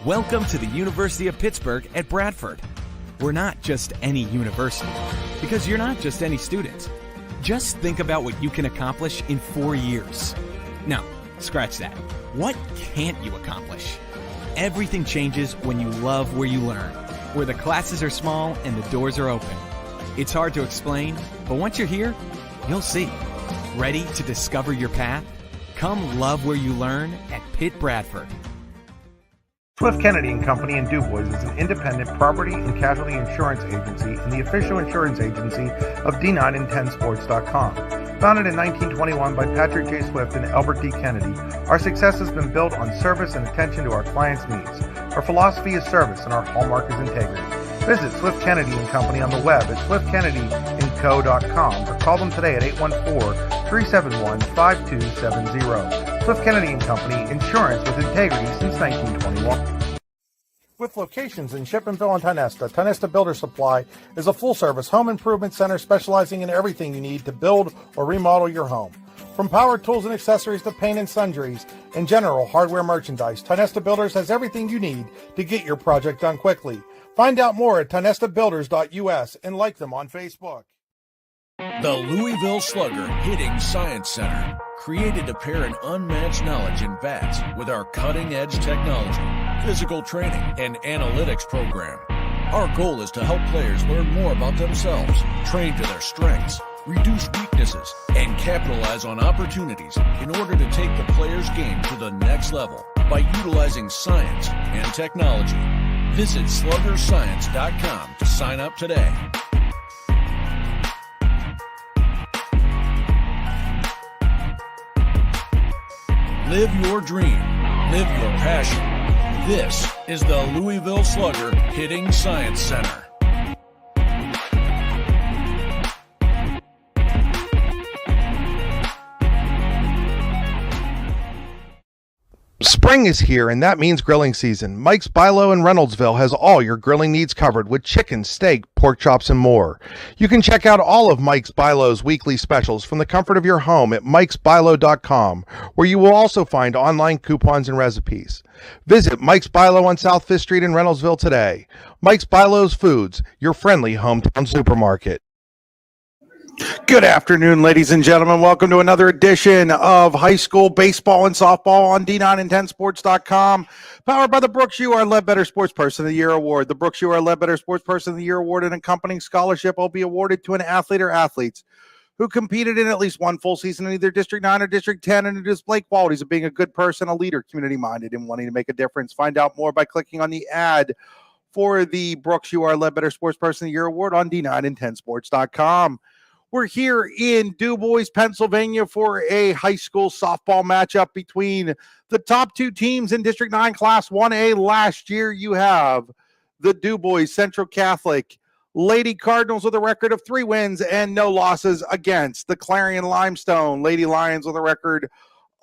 Welcome to the University of Pittsburgh at Bradford. We're not just any university, because you're not just any student. Just think about what you can accomplish in 4 years. No, scratch that. What can't you accomplish? Everything changes when you love where you learn, where the classes are small and the doors are open. It's hard to explain, but once you're here, you'll see. Ready to discover your path? Come love where you learn at Pitt Bradford. Swift Kennedy & Company in DuBois is an independent property and casualty insurance agency and the official insurance agency of D9and10sports.com. Founded in 1921 by Patrick J. Swift and Albert D. Kennedy, our success has been built on service and attention to our clients' needs. Our philosophy is service and our hallmark is integrity. Visit Swift Kennedy & Company on the web at swiftkennedyandco.com or call them today at 814-371-5270. Swift Kennedy & Company, insurance with integrity since 1921. With locations in Shippenville and Tionesta, Tionesta Builder Supply is a full-service home improvement center specializing in everything you need to build or remodel your home. From power tools and accessories to paint and sundries and general hardware merchandise, Tionesta Builders has everything you need to get your project done quickly. Find out more at tionestabuilders.us and like them on Facebook. The Louisville Slugger Hitting Science Center, created to pair an unmatched knowledge in bats with our cutting-edge technology, physical training, and analytics program. Our goal is to help players learn more about themselves, train to their strengths, reduce weaknesses, and capitalize on opportunities in order to take the player's game to the next level by utilizing science and technology. Visit sluggerscience.com to sign up today. Live your dream. Live your passion. This is the Louisville Slugger Hitting Science Center. Spring is here, and that means grilling season. Mike's Bilo in Reynoldsville has all your grilling needs covered with chicken, steak, pork chops, and more. You can check out all of Mike's Bilo's weekly specials from the comfort of your home at mikesbilo.com, where you will also find online coupons and recipes. Visit Mike's Bilo on South 5th Street in Reynoldsville today. Mike's Bilo's Foods, your friendly hometown supermarket. Good afternoon, ladies and gentlemen. Welcome to another edition of high school baseball and softball on D9and10sports.com. Powered by the Brooks U. R. Ledbetter Sports Person of the Year Award. The Brooks U. R. Ledbetter Sports Person of the Year Award and accompanying scholarship will be awarded to an athlete or athletes who competed in at least one full season in either District 9 or District 10 and who display qualities of being a good person, a leader, community-minded, and wanting to make a difference. Find out more by clicking on the ad for the Brooks U. R. Ledbetter Sports Person of the Year Award on D9and10sports.com. We're here in DuBois, Pennsylvania for a high school softball matchup between the top two teams in District 9 Class 1A. Last year, you have the DuBois Central Catholic Lady Cardinals with a record of 3 wins and no losses against the Clarion-Limestone Lady Lions with a record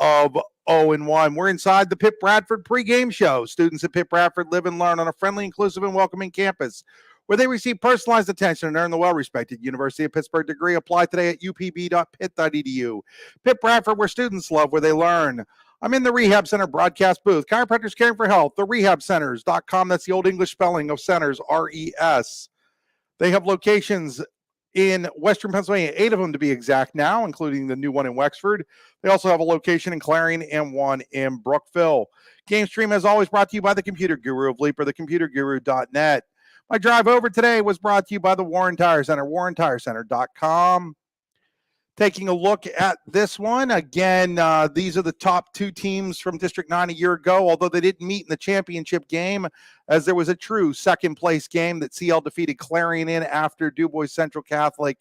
of 0-1. We're inside the Pitt Bradford pregame show. Students at Pitt Bradford live and learn on a friendly, inclusive, and welcoming campus where they receive personalized attention and earn the well-respected University of Pittsburgh degree. Apply today at upb.pitt.edu. Pitt Bradford, where students love where they learn. I'm in the Rehab Center broadcast booth. Chiropractors Caring for Health, therehabcenters.com. That's the old English spelling of centers, R-E-S. They have locations in Western Pennsylvania, 8 of them to be exact now, including the new one in Wexford. They also have a location in Clarion and one in Brookville. Game Stream, as always, brought to you by the Computer Guru of Leaper, thecomputerguru.net. My drive over today was brought to you by the Warren Tire Center, warrentirecenter.com. Taking a look at this one. Again, these are the top 2 teams from District 9 a year ago, although they didn't meet in the championship game, as there was a true second-place game that CL defeated Clarion in after DuBois Central Catholic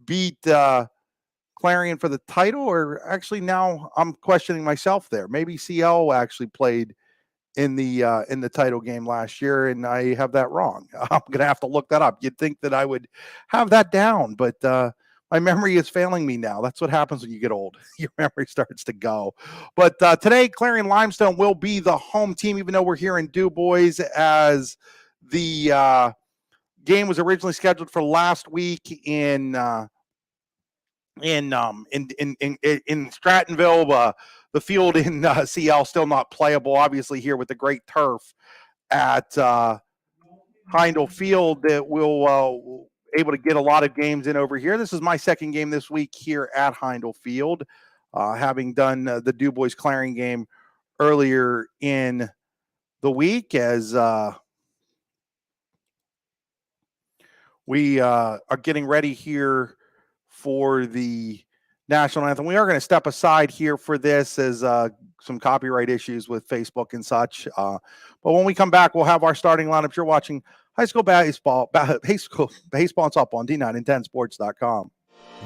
beat Clarion for the title. Or actually, now I'm questioning myself there. Maybe CL actually played in the title game last year, and I have that wrong. I'm going to have to look that up. You'd think that I would have that down, but my memory is failing me now. That's what happens when you get old. Your memory starts to go. But today, Clarion-Limestone will be the home team, even though we're here in DuBois, as the game was originally scheduled for last week in Strattonville. The field in CL still not playable, obviously, here with the great turf at Heindel Field that we'll able to get a lot of games in over here. This is my second game this week here at Heindel Field, having done the DuBois Clarion game earlier in the week as we are getting ready here for the national anthem. We are going to step aside here for this as some copyright issues with Facebook and such. But when we come back, we'll have our starting lineups. You're watching high school baseball and softball on D9and10sports.com.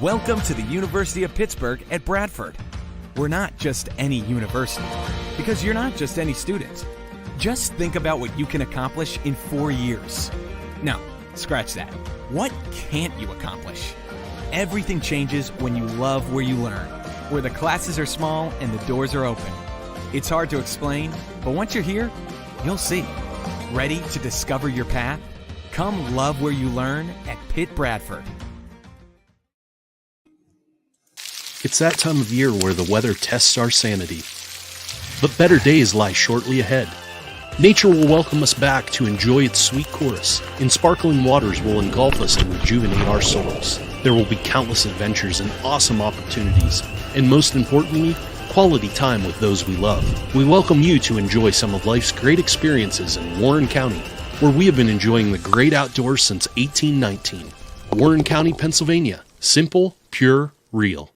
Welcome to the University of Pittsburgh at Bradford. We're not just any university, because you're not just any student. Just think about what you can accomplish in 4 years. No, scratch that. What can't you accomplish? Everything changes when you love where you learn, where the classes are small and the doors are open. It's hard to explain, but once you're here, you'll see. Ready to discover your path? Come love where you learn at Pitt Bradford. It's that time of year where the weather tests our sanity. But better days lie shortly ahead. Nature will welcome us back to enjoy its sweet chorus, and sparkling waters will engulf us and rejuvenate our souls. There will be countless adventures and awesome opportunities, and most importantly, quality time with those we love. We welcome you to enjoy some of life's great experiences in Warren County, where we have been enjoying the great outdoors since 1819. Warren County, Pennsylvania. Simple, pure, real.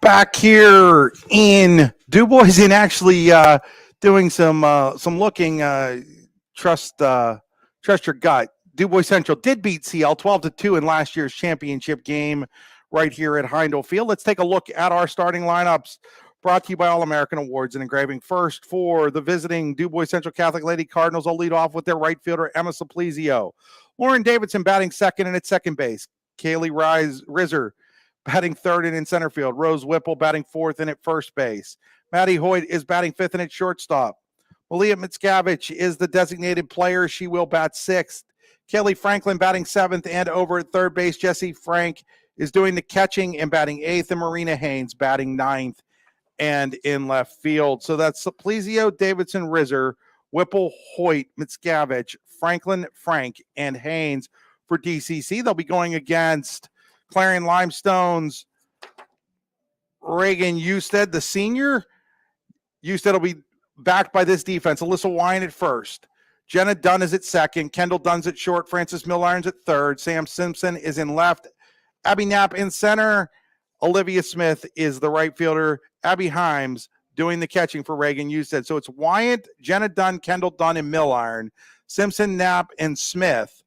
Back here in DuBois and actually doing some looking. Trust your gut. DuBois Central did beat CL 12-2 in last year's championship game right here at Heindel Field. Let's take a look at our starting lineups, brought to you by All American Awards and Engraving. First, for the visiting DuBois Central Catholic Lady Cardinals, will lead off with their right fielder, Emma Simplizio. Lauren Davidson batting second and at second base. Kaylee Rizzer batting third and in center field. Rose Whipple batting fourth and at first base. Maddie Hoyt is batting fifth and at shortstop. Malia Mickiewicz is the designated player. She will bat sixth. Kelly Franklin batting seventh and over at third base. Jessie Frank is doing the catching and batting eighth, and Marina Haynes batting ninth and in left field. So that's Simplizio, Davidson, Rizzer, Whipple, Hoyt, Mickiewicz, Franklin, Frank, and Haynes for DCC. They'll be going against Clarion-Limestone's Reagan Usted, the senior. Usted will be backed by this defense. Alyssa Wine at first. Jenna Dunn is at second. Kendall Dunn's at short. Francis Milliron's at third. Sam Simpson is in left. Abby Knapp in center. Olivia Smith is the right fielder. Abby Himes doing the catching for Reagan Usted. So it's Wyatt, Jenna Dunn, Kendall Dunn, and Milliron. Simpson, Knapp, and Smith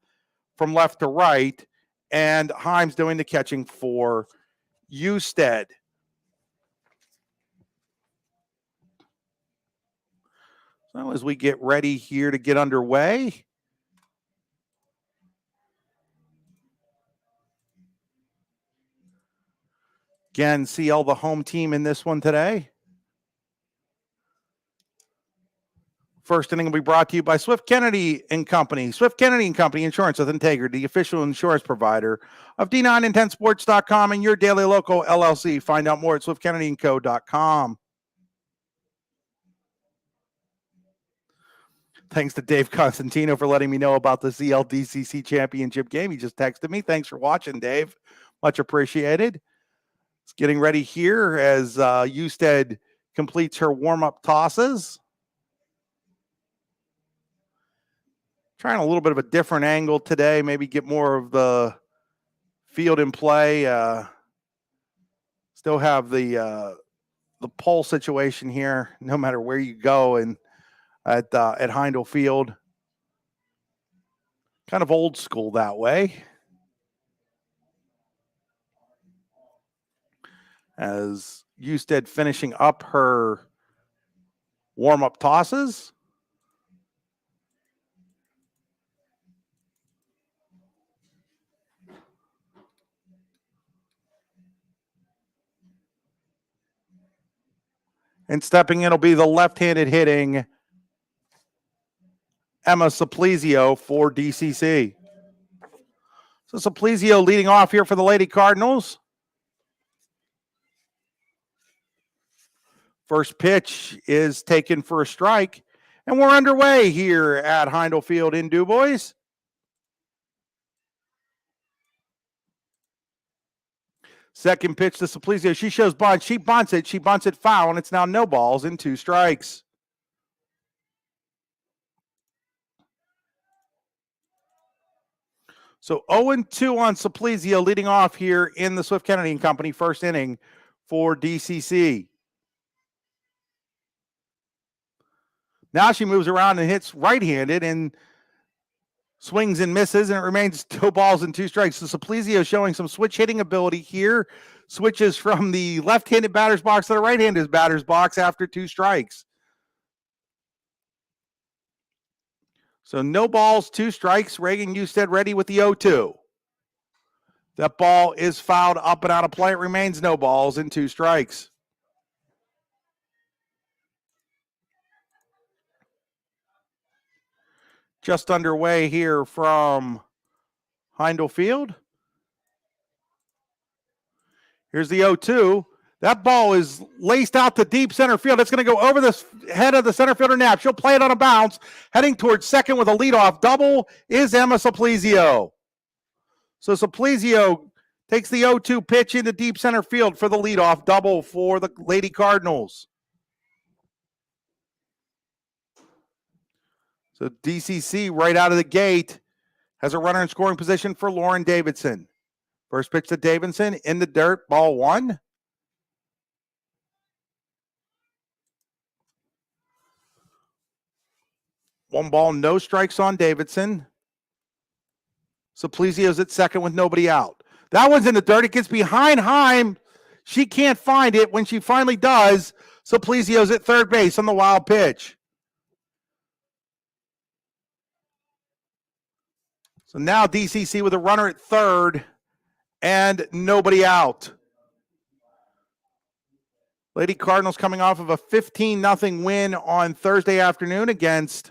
from left to right. And Himes doing the catching for Usted. So as we get ready here to get underway, again, CL the home team in this one today. First inning will be brought to you by Swift Kennedy and Company. Swift Kennedy and Company, insurance with integrity, the official insurance provider of D9and10sports.com and your daily local LLC. Find out more at swiftkennedyandco.com. Thanks to Dave Constantino for letting me know about the CLDCC championship game. He just texted me. Thanks for watching, Dave. Much appreciated. It's getting ready here as Usted completes her warm-up tosses. Trying a little bit of a different angle today, maybe get more of the field in play. Still have the pole situation here, no matter where you go, and at Heindel Field. Kind of old school that way. As Usted finishing up her warm-up tosses. And stepping in will be the left-handed hitting Emma Simplizio for DCC. So Simplizio leading off here for the Lady Cardinals. First pitch is taken for a strike. And we're underway here at Heindel Field in DuBois. Second pitch to Simplicio. She shows bunt. She bunts it. She bunts it foul, and it's now no balls and 2 strikes. So 0-2 on Simplicio, leading off here in the Swift Kennedy and Company first inning for DCC. Now she moves around and hits right-handed and swings and misses, and it remains 2 balls and 2 strikes. So Simplicio showing some switch hitting ability here. Switches from the left-handed batter's box to the right-handed batter's box after 2 strikes. So no balls, 2 strikes. Reagan Usted ready with the 0-2. That ball is fouled up and out of play. It remains no balls and 2 strikes. Just underway here from Heindel Field. Here's the 0-2. That ball is laced out to deep center field. It's going to go over the head of the center fielder Knapp. She'll play it on a bounce. Heading towards second with a leadoff double is Emma Simplicio. So Simplicio takes the 0-2 pitch into deep center field for the leadoff double for the Lady Cardinals. So DCC right out of the gate has a runner in scoring position for Lauren Davidson. First pitch to Davidson in the dirt, ball 1. One ball, no strikes on Davidson. Simplicio's at second with nobody out. That one's in the dirt. It gets behind Heim. She can't find it. When she finally does, Simplicio's at third base on the wild pitch. So now DCC with a runner at third and nobody out. Lady Cardinals coming off of a 15-0 win on Thursday afternoon against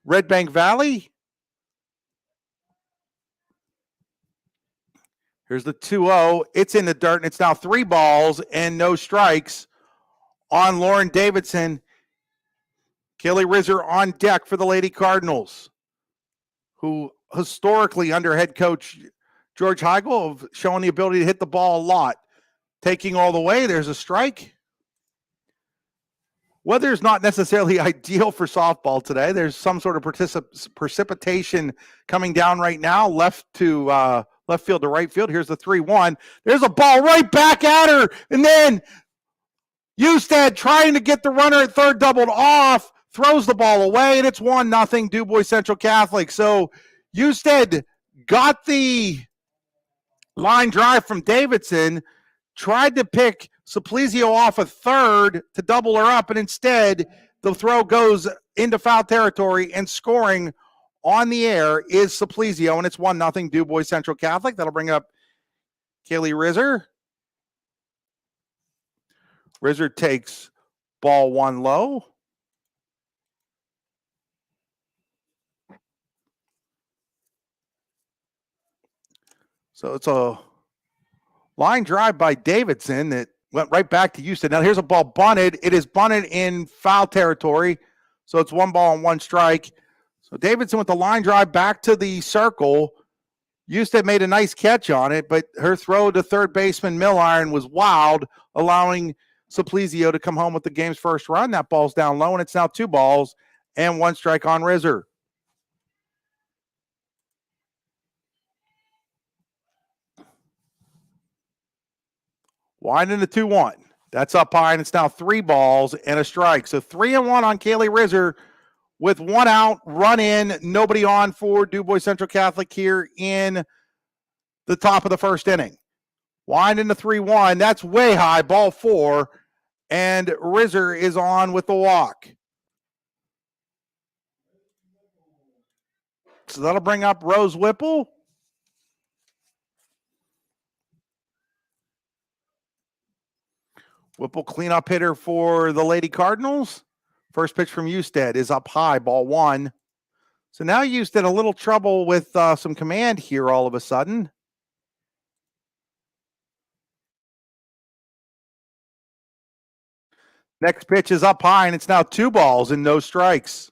Red Bank Valley. Here's the 2-0. It's in the dirt, and it's now 3 balls and no strikes on Lauren Davidson. Kaylee Rizzer on deck for the Lady Cardinals, who historically under head coach George Heigl have shown the ability to hit the ball a lot. Taking all the way, there's a strike. Weather is not necessarily ideal for softball today. There's some sort of precipitation coming down right now, left field to right field. Here's the 3-1. There's a ball right back at her, and then Usted trying to get the runner at third doubled off, throws the ball away, and it's 1-0 DuBois Central Catholic. So Usted got the line drive from Davidson, tried to pick Simplicio off a third to double her up, and instead the throw goes into foul territory, and scoring on the air is Simplicio, and it's 1-0 DuBois Central Catholic. That'll bring up Kaylee Rizzer. Rizzer takes ball 1 low. So it's a line drive by Davidson that went right back to Houston. Now here's a ball bunted. It is bunted in foul territory. So it's 1 ball and 1 strike. So Davidson with the line drive back to the circle. Houston made a nice catch on it, but her throw to third baseman Milliron was wild, allowing Simplicio to come home with the game's first run. That ball's down low, and it's now 2 balls and 1 strike on Rizzer. Winding the 2-1. That's up high, and it's now 3 balls and a strike. So 3-1 on Kaylee Rizzer with 1 out, run in, nobody on for DuBois Central Catholic here in the top of the first inning. Winding the 3-1. That's way high, ball 4, and Rizzer is on with the walk. So that'll bring up Rose Whipple. Whipple cleanup hitter for the Lady Cardinals. First pitch from Usted is up high, ball 1. So now Usted a little trouble with some command here all of a sudden. Next pitch is up high, and it's now 2 balls and no strikes.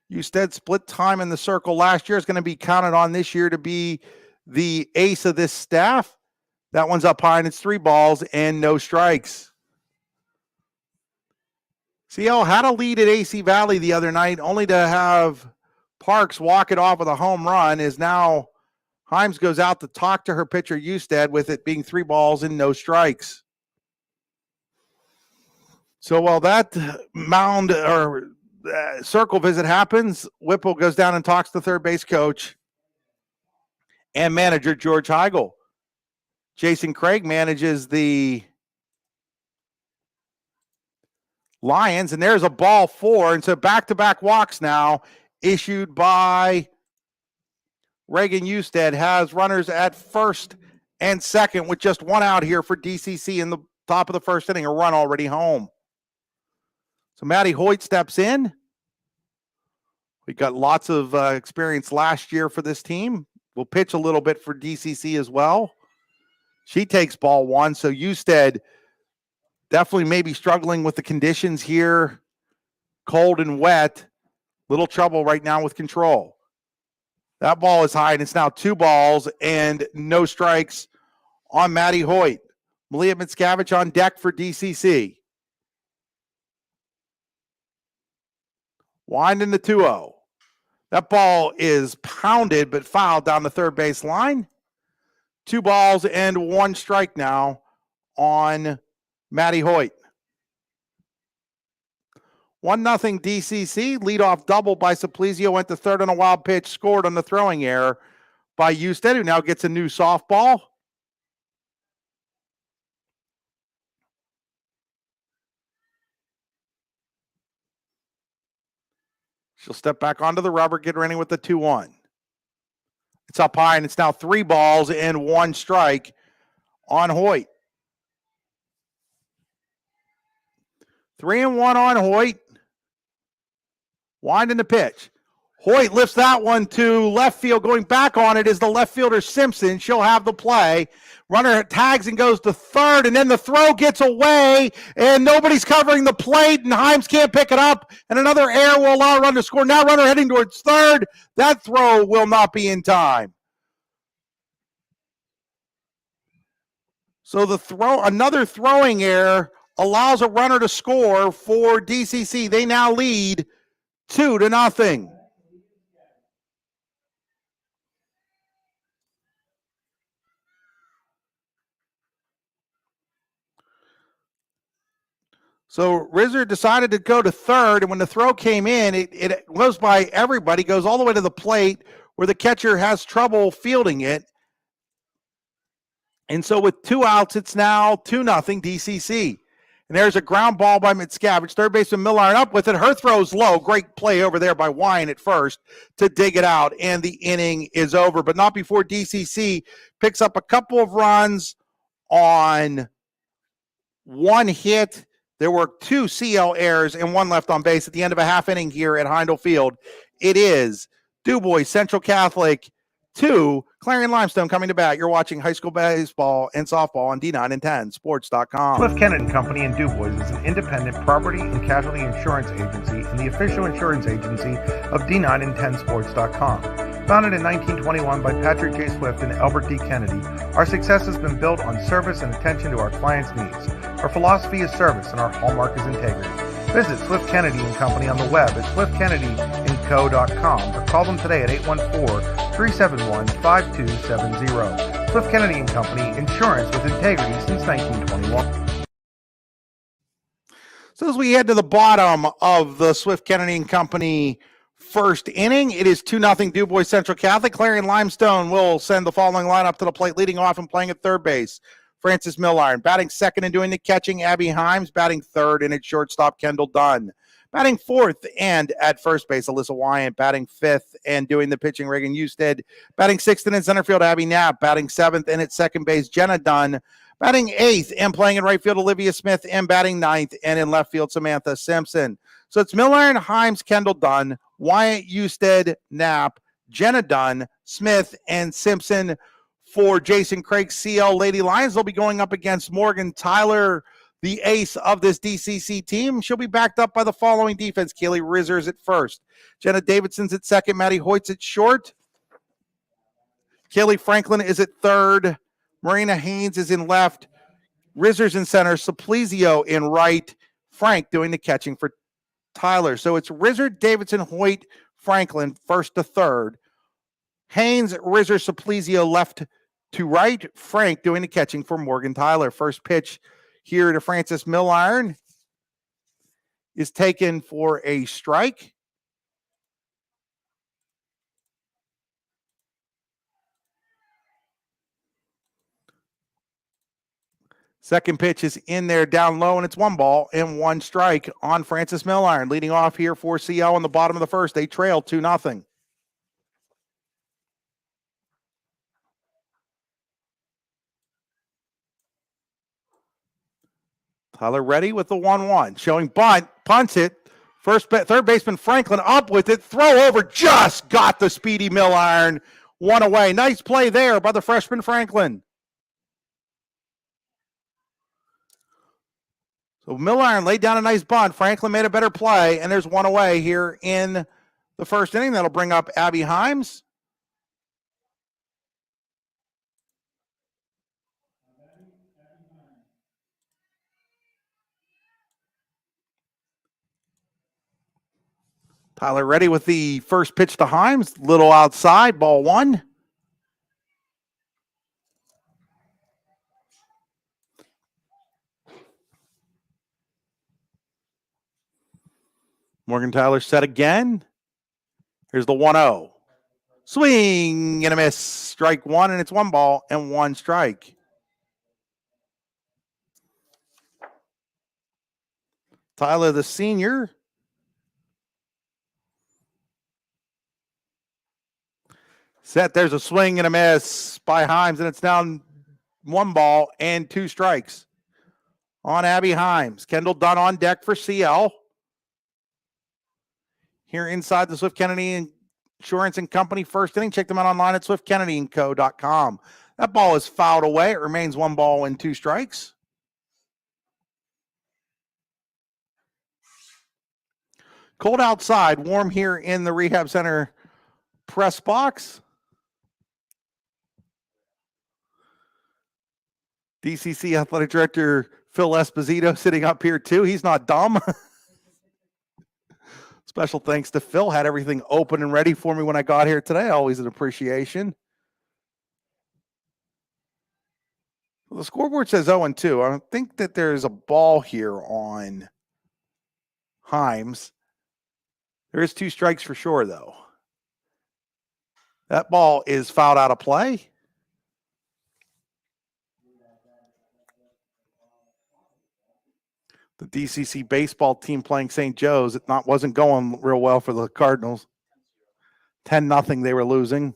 Usted split time in the circle last year, is going to be counted on this year to be the ace of this staff. That one's up high, and it's 3 balls and no strikes. CL had a lead at AC Valley the other night, only to have Parks walk it off with a home run. Is now Himes goes out to talk to her pitcher Usted, with it being 3 balls and no strikes. So while that mound or circle visit happens, Whipple goes down and talks to third base coach and manager George Heigl. Jason Craig manages the Lions, and there's a ball 4, and so back-to-back walks now issued by Reagan Usted. Has runners at first and second with just 1 out here for DCC in the top of the first inning, a run already home. So Maddie Hoyt steps in. We got lots of experience last year for this team. We'll pitch a little bit for DCC as well. She takes ball 1, so Usted definitely maybe struggling with the conditions here. Cold and wet. Little trouble right now with control. That ball is high, and it's now 2 balls and no strikes on Maddie Hoyt. Malia Mickiewicz on deck for DCC. Winding the 2-0. That ball is pounded but fouled down the third base line. 2 balls and 1 strike now on Maddie Hoyt. 1-0 DCC. Leadoff double by Supplizio. Went to third on a wild pitch. Scored on the throwing error by Usted, who now gets a new softball. She'll step back onto the rubber, get ready with the 2-1. It's up high, and it's now 3 balls and 1 strike on Hoyt. 3-1 on Hoyt. Winding the pitch. Hoyt lifts that one to left field. Going back on it is the left fielder Simpson. She'll have the play. Runner tags and goes to third, and then the throw gets away, and nobody's covering the plate, and Himes can't pick it up, and another error will allow a run to score. Now runner heading towards third. That throw will not be in time. So another throwing error allows a runner to score for DCC. They now lead 2-0. So Rizzer decided to go to third, and when the throw came in, it goes by everybody, goes all the way to the plate where the catcher has trouble fielding it. And so with 2 outs, it's now 2-0 DCC. And there's a ground ball by Mickiewicz. Third baseman Millard up with it. Her throw's low. Great play over there by Wine at first to dig it out, and the inning is over. But not before DCC picks up a couple of runs on 1 hit. There were 2 CL errors and 1 left on base at the end of a half inning here at Heindel Field. It is DuBois Central Catholic 2, Clarion-Limestone coming to bat. You're watching high school baseball and softball on D9and10sports.com. Swift Kennedy Company in DuBois is an independent property and casualty insurance agency and the official insurance agency of D9and10sports.com. Founded in 1921 by Patrick J. Swift and Albert D. Kennedy, our success has been built on service and attention to our clients' needs. Our philosophy is service and our hallmark is integrity. Visit Swift Kennedy & Company on the web at swiftkennedyandco.com or call them today at 814-371-5270. Swift Kennedy & Company, insurance with integrity since 1921. So as we head to the bottom of the Swift Kennedy & Company first inning, it is 2-0 DuBois Central Catholic. Clarion-Limestone will send the following lineup to the plate. Leading off and playing at third base, Francis Milliron. Batting second and doing the catching, Abby Himes. Batting third and at shortstop, Kendall Dunn. Batting fourth and at first base, Alyssa Wyant. Batting fifth and doing the pitching, Reagan Usted. Batting sixth and in center field, Abby Knapp. Batting seventh and at second base, Jenna Dunn. Batting eighth and playing in right field, Olivia Smith. And batting ninth and in left field, Samantha Simpson. So it's Milliron, Himes, Kendall Dunn, Wyatt Usted, Knapp, Jenna Dunn, Smith, and Simpson for Jason Craig's CL Lady Lions. They'll be going up against Morgan Tyler, the ace of this DCC team. She'll be backed up by the following defense. Kaylee Rizzers at first. Jenna Davidson's at second. Maddie Hoyt's at short. Kaylee Franklin is at third. Marina Haynes is in left. Rizzers in center. Suplizio in right. Frank doing the catching for Tyler. So it's Rizzer, Davidson, Hoyt, Franklin, first to third. Haynes, Rizzer, Suplizio left to right. Frank doing the catching for Morgan Tyler. First pitch here to Frances Milliron is taken for a strike. Second pitch is in there down low, and it's 1-1 strike on Frances Milliron. Leading off here for CL on the bottom of the first. They trail 2-0. Tyler ready with the 1-1. Showing bunt, punts it. Third baseman Franklin up with it. Throw over, just got the speedy Milliron. One away. Nice play there by the freshman Franklin. So Milliron laid down a nice bunt. Franklin made a better play, and there's one away here in the first inning. That'll bring up Abby Himes. Tyler ready with the first pitch to Himes. Little outside, ball one. Morgan Tyler set again. Here's the 1-0. Swing and a miss. Strike one, and it's 1-1 strike. Tyler, the senior. Set, there's a swing and a miss by Himes, and it's down 1-2 strikes on Abby Himes. Kendall Dunn on deck for CL. Here inside the Swift Kennedy Insurance and Company first inning. Check them out online at swiftkennedyandco.com. That ball is fouled away. It remains 1-2 strikes. Cold outside, warm here in the Rehab Center press box. DCC Athletic Director Phil Esposito sitting up here too. He's not dumb. Special thanks to Phil. Had everything open and ready for me when I got here today. Always an appreciation. Well, the scoreboard says 0-2. I don't think that there's a ball here on Himes. There is 2 strikes for sure, though. That ball is fouled out of play. The DCC baseball team playing St. Joe's. It wasn't going real well for the Cardinals. 10-0 they were losing.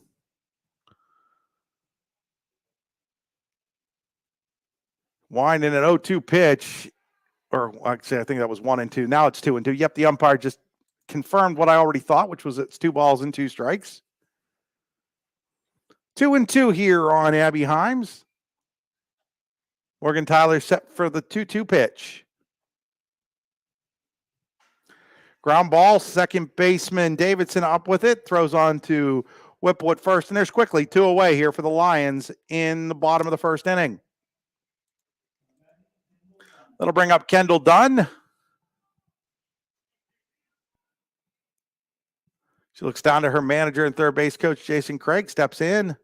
Winding an 0-2 pitch. Or actually, I think that was 1-2. Now it's 2-2. Yep, the umpire just confirmed what I already thought, which was it's 2 balls and 2 strikes. 2-2 here on Abby Himes. Morgan Tyler set for the 2-2 pitch. Ground ball, second baseman Davidson up with it. Throws on to Whipple at first. And there's quickly 2 away here for the Lions in the bottom of the first inning. That'll bring up Kendall Dunn. She looks down to her manager and third base coach, Jason Craig, steps in.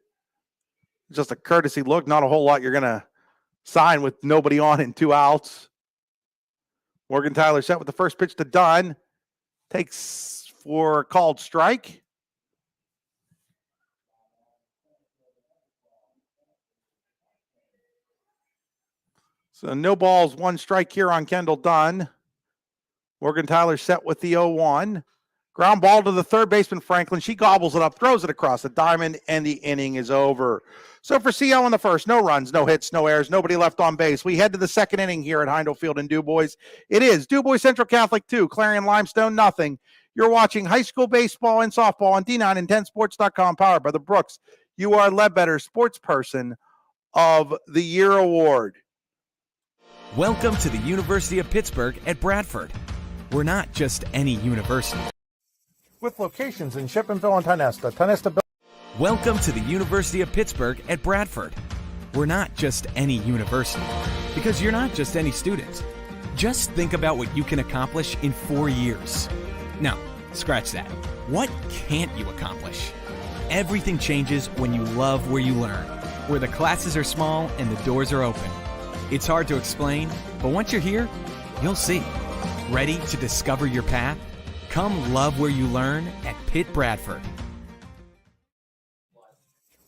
Just a courtesy look. Not a whole lot you're going to sign with nobody on and 2 outs. Morgan Tyler set with the first pitch to Dunn. Takes for a called strike. So no balls, 1 strike here on Kendall Dunn. Morgan Tyler set with the 0-1. Ground ball to the third baseman, Franklin. She gobbles it up, throws it across the diamond, and the inning is over. So for CL in the first, no runs, no hits, no errors, nobody left on base. We head to the second inning here at Heindel Field in DuBois. It is DuBois Central Catholic 2, Clarion-Limestone nothing. You're watching high school baseball and softball on D9 and 10sports.com, powered by the Brooks UR Ledbetter Sports Person of the Year award. Welcome to the University of Pittsburgh at Bradford. We're not just any university. With locations in Shippenville and Tionesta. Welcome to the University of Pittsburgh at Bradford. We're not just any university, because you're not just any student. Just think about what you can accomplish in 4 years. No, scratch that. What can't you accomplish? Everything changes when you love where you learn, where the classes are small and the doors are open. It's hard to explain, but once you're here, you'll see. Ready to discover your path? Come love where you learn at Pitt Bradford.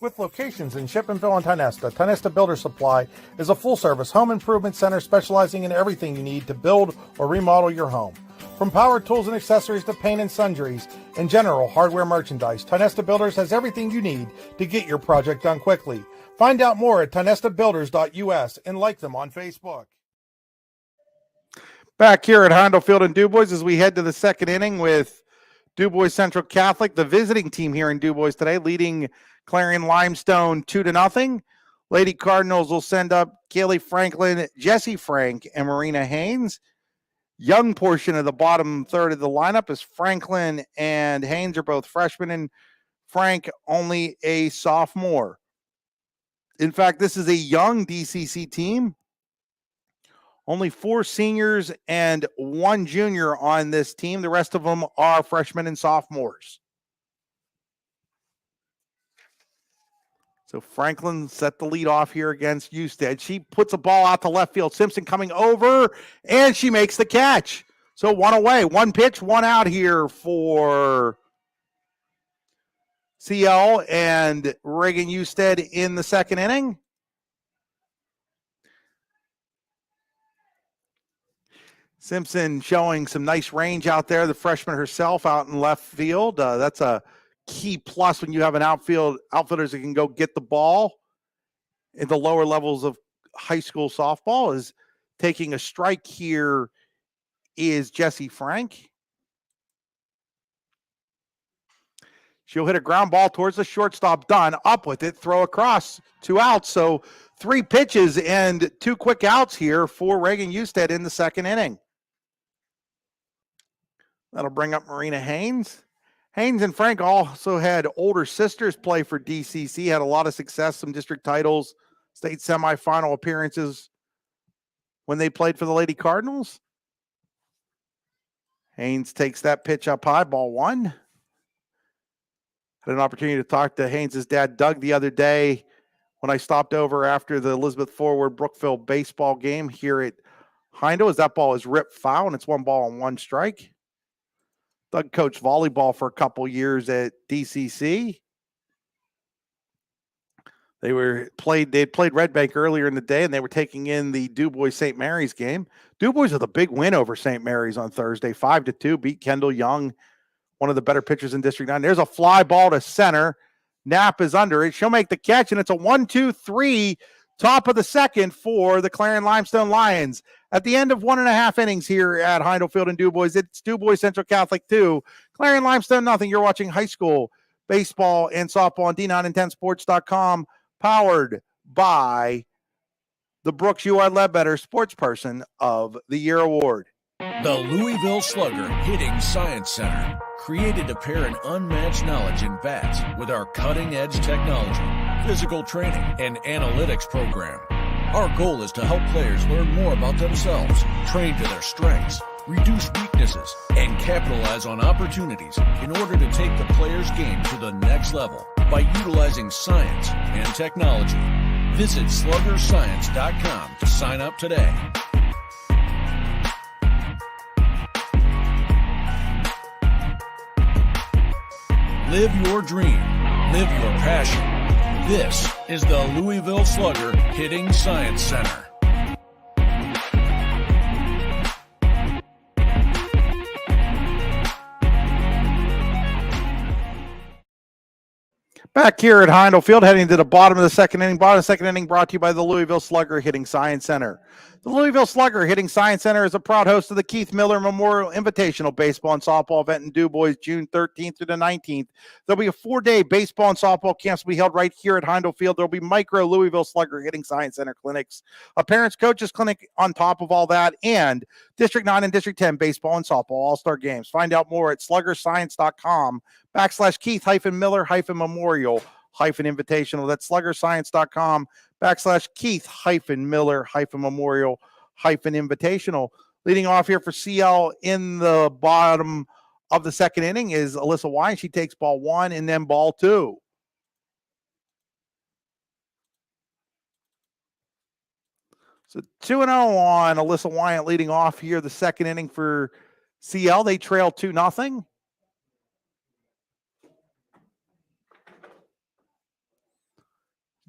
With locations in Shippenville and Tionesta Builder Supply is a full-service home improvement center specializing in everything you need to build or remodel your home. From power tools and accessories to paint and sundries and general hardware merchandise, Tionesta Builders has everything you need to get your project done quickly. Find out more at tionestabuilders.us and like them on Facebook. Back here at Heindel Field in DuBois as we head to the second inning with DuBois Central Catholic, the visiting team here in DuBois today, leading Clarion-Limestone 2-0. Lady Cardinals will send up Kaylee Franklin, Jessie Frank, and Marina Haynes. Young portion of the bottom third of the lineup is Franklin and Haynes are both freshmen, and Frank only a sophomore. In fact, this is a young DCC team. Only 4 seniors and 1 junior on this team. The rest of them are freshmen and sophomores. So Franklin set the lead off here against Usted. She puts a ball out to left field. Simpson coming over, and she makes the catch. So 1 away. 1 pitch, 1 out here for CL and Reagan Usted in the second inning. Simpson showing some nice range out there. The freshman herself out in left field. That's a key plus when you have an outfielders that can go get the ball in the lower levels of high school softball. Is taking a strike here is Jessie Frank. She'll hit a ground ball towards the shortstop. Done. Up with it. Throw across. 2 outs. So 3 pitches and 2 quick outs here for Reagan Usted in the second inning. That'll bring up Marina Haynes. Haynes and Frank also had older sisters play for DCC, had a lot of success, some district titles, state semifinal appearances when they played for the Lady Cardinals. Haynes takes that pitch up high, ball 1. Had an opportunity to talk to Haynes' dad, Doug, the other day when I stopped over after the Elizabeth Forward Brookville baseball game here at Heindel, as that ball is ripped foul and it's 1 ball and 1 strike. Doug coached volleyball for a couple years at DCC. They'd played Red Bank earlier in the day, and they were taking in the DuBois St. Mary's game. DuBois with a big win over St. Mary's on Thursday, 5-2, beat Kendall Young, one of the better pitchers in District 9. There's a fly ball to center. Knapp is under it. She'll make the catch, and it's a 1-2-3, top of the second for the Clarion-Limestone Lions. At the end of 1.5 innings here at Heindel Field in DuBois, it's DuBois Central Catholic 2, Clarion-Limestone nothing. You're watching high school baseball and softball on D910sports.com, powered by the Brooks UR Ledbetter Sports Person of the Year award. The Louisville Slugger Hitting Science Center, created to pair an unmatched knowledge in bats with our cutting-edge technology, physical training, and analytics program. Our goal is to help players learn more about themselves, train to their strengths, reduce weaknesses, and capitalize on opportunities in order to take the player's game to the next level by utilizing science and technology. Visit sluggerscience.com to sign up today. Live your dream. Live your passion. This is the Louisville Slugger Hitting Science Center. Back here at Heindel Field, heading to the bottom of the second inning. Bottom of the second inning brought to you by the Louisville Slugger Hitting Science Center. The Louisville Slugger Hitting Science Center is a proud host of the Keith Miller Memorial Invitational Baseball and Softball event in DuBois, June 13th through the 19th. There'll be a 4-day baseball and softball camps will be held right here at Heindel Field. There'll be micro Louisville Slugger Hitting Science Center clinics, a parents coaches clinic on top of all that, and District 9 and District 10 baseball and softball all-star games. Find out more at sluggerscience.com/Keith-Miller-Memorial-Invitational. That's sluggerscience.com/Keith-Miller-Memorial-Invitational. Leading off here for CL in the bottom of the second inning is Alyssa Wine. She takes ball 1 and then ball 2. So 2-0 on Alyssa Wyatt leading off here the second inning for CL. They trail 2-0.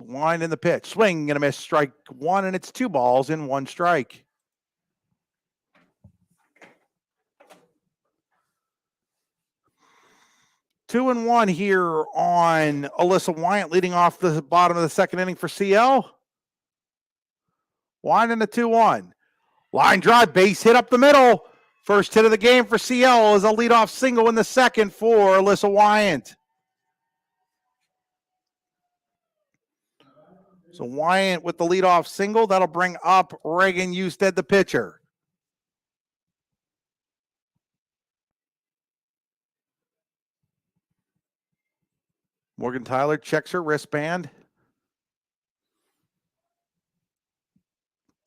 Wine in the pitch. Swing and a miss. Strike 1, and it's 2 balls in 1 strike. Two and one here on Alyssa Wyatt leading off the bottom of the second inning for CL. Wine in the 2-1. Line drive, base hit up the middle. First hit of the game for CL is a leadoff single in the second for Alyssa Wyatt. So Wyatt with the leadoff single. That'll bring up Reagan Usted, the pitcher. Morgan Tyler checks her wristband.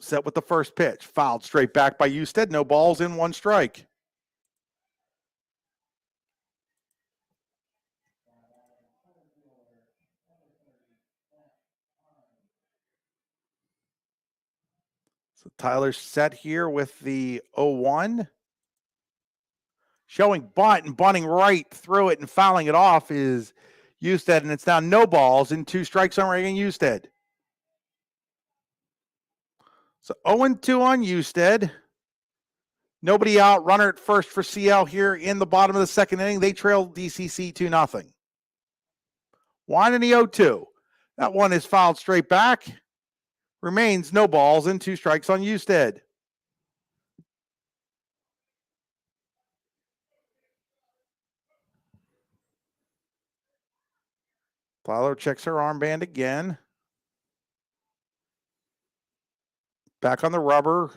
Set with the first pitch. Fouled straight back by Usted. No balls in 1 strike. So Tyler's set here with the 0-1. Showing bunt and bunting right through it and fouling it off is Usted, and it's now no balls and 2 strikes on Reagan Usted. So 0-2 on Usted. Nobody out. Runner at first for CL here in the bottom of the second inning. They trail DCC 2-0. Wine in the 0-2. That one is fouled straight back. Remains no balls and 2 strikes on Usted. Tyler checks her armband again. Back on the rubber.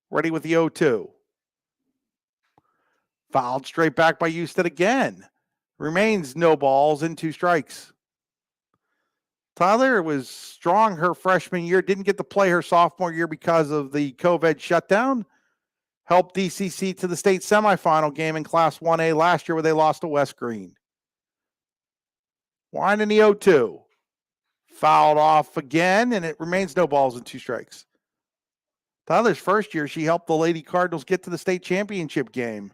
Ready with the 0-2. Fouled straight back by Usted again. Remains no balls and 2 strikes. Tyler was strong her freshman year. Didn't get to play her sophomore year because of the COVID shutdown. Helped DCC to the state semifinal game in Class 1A last year where they lost to West Green. Wine in the 0-2. Fouled off again, and it remains no balls and 2 strikes. Tyler's first year, she helped the Lady Cardinals get to the state championship game.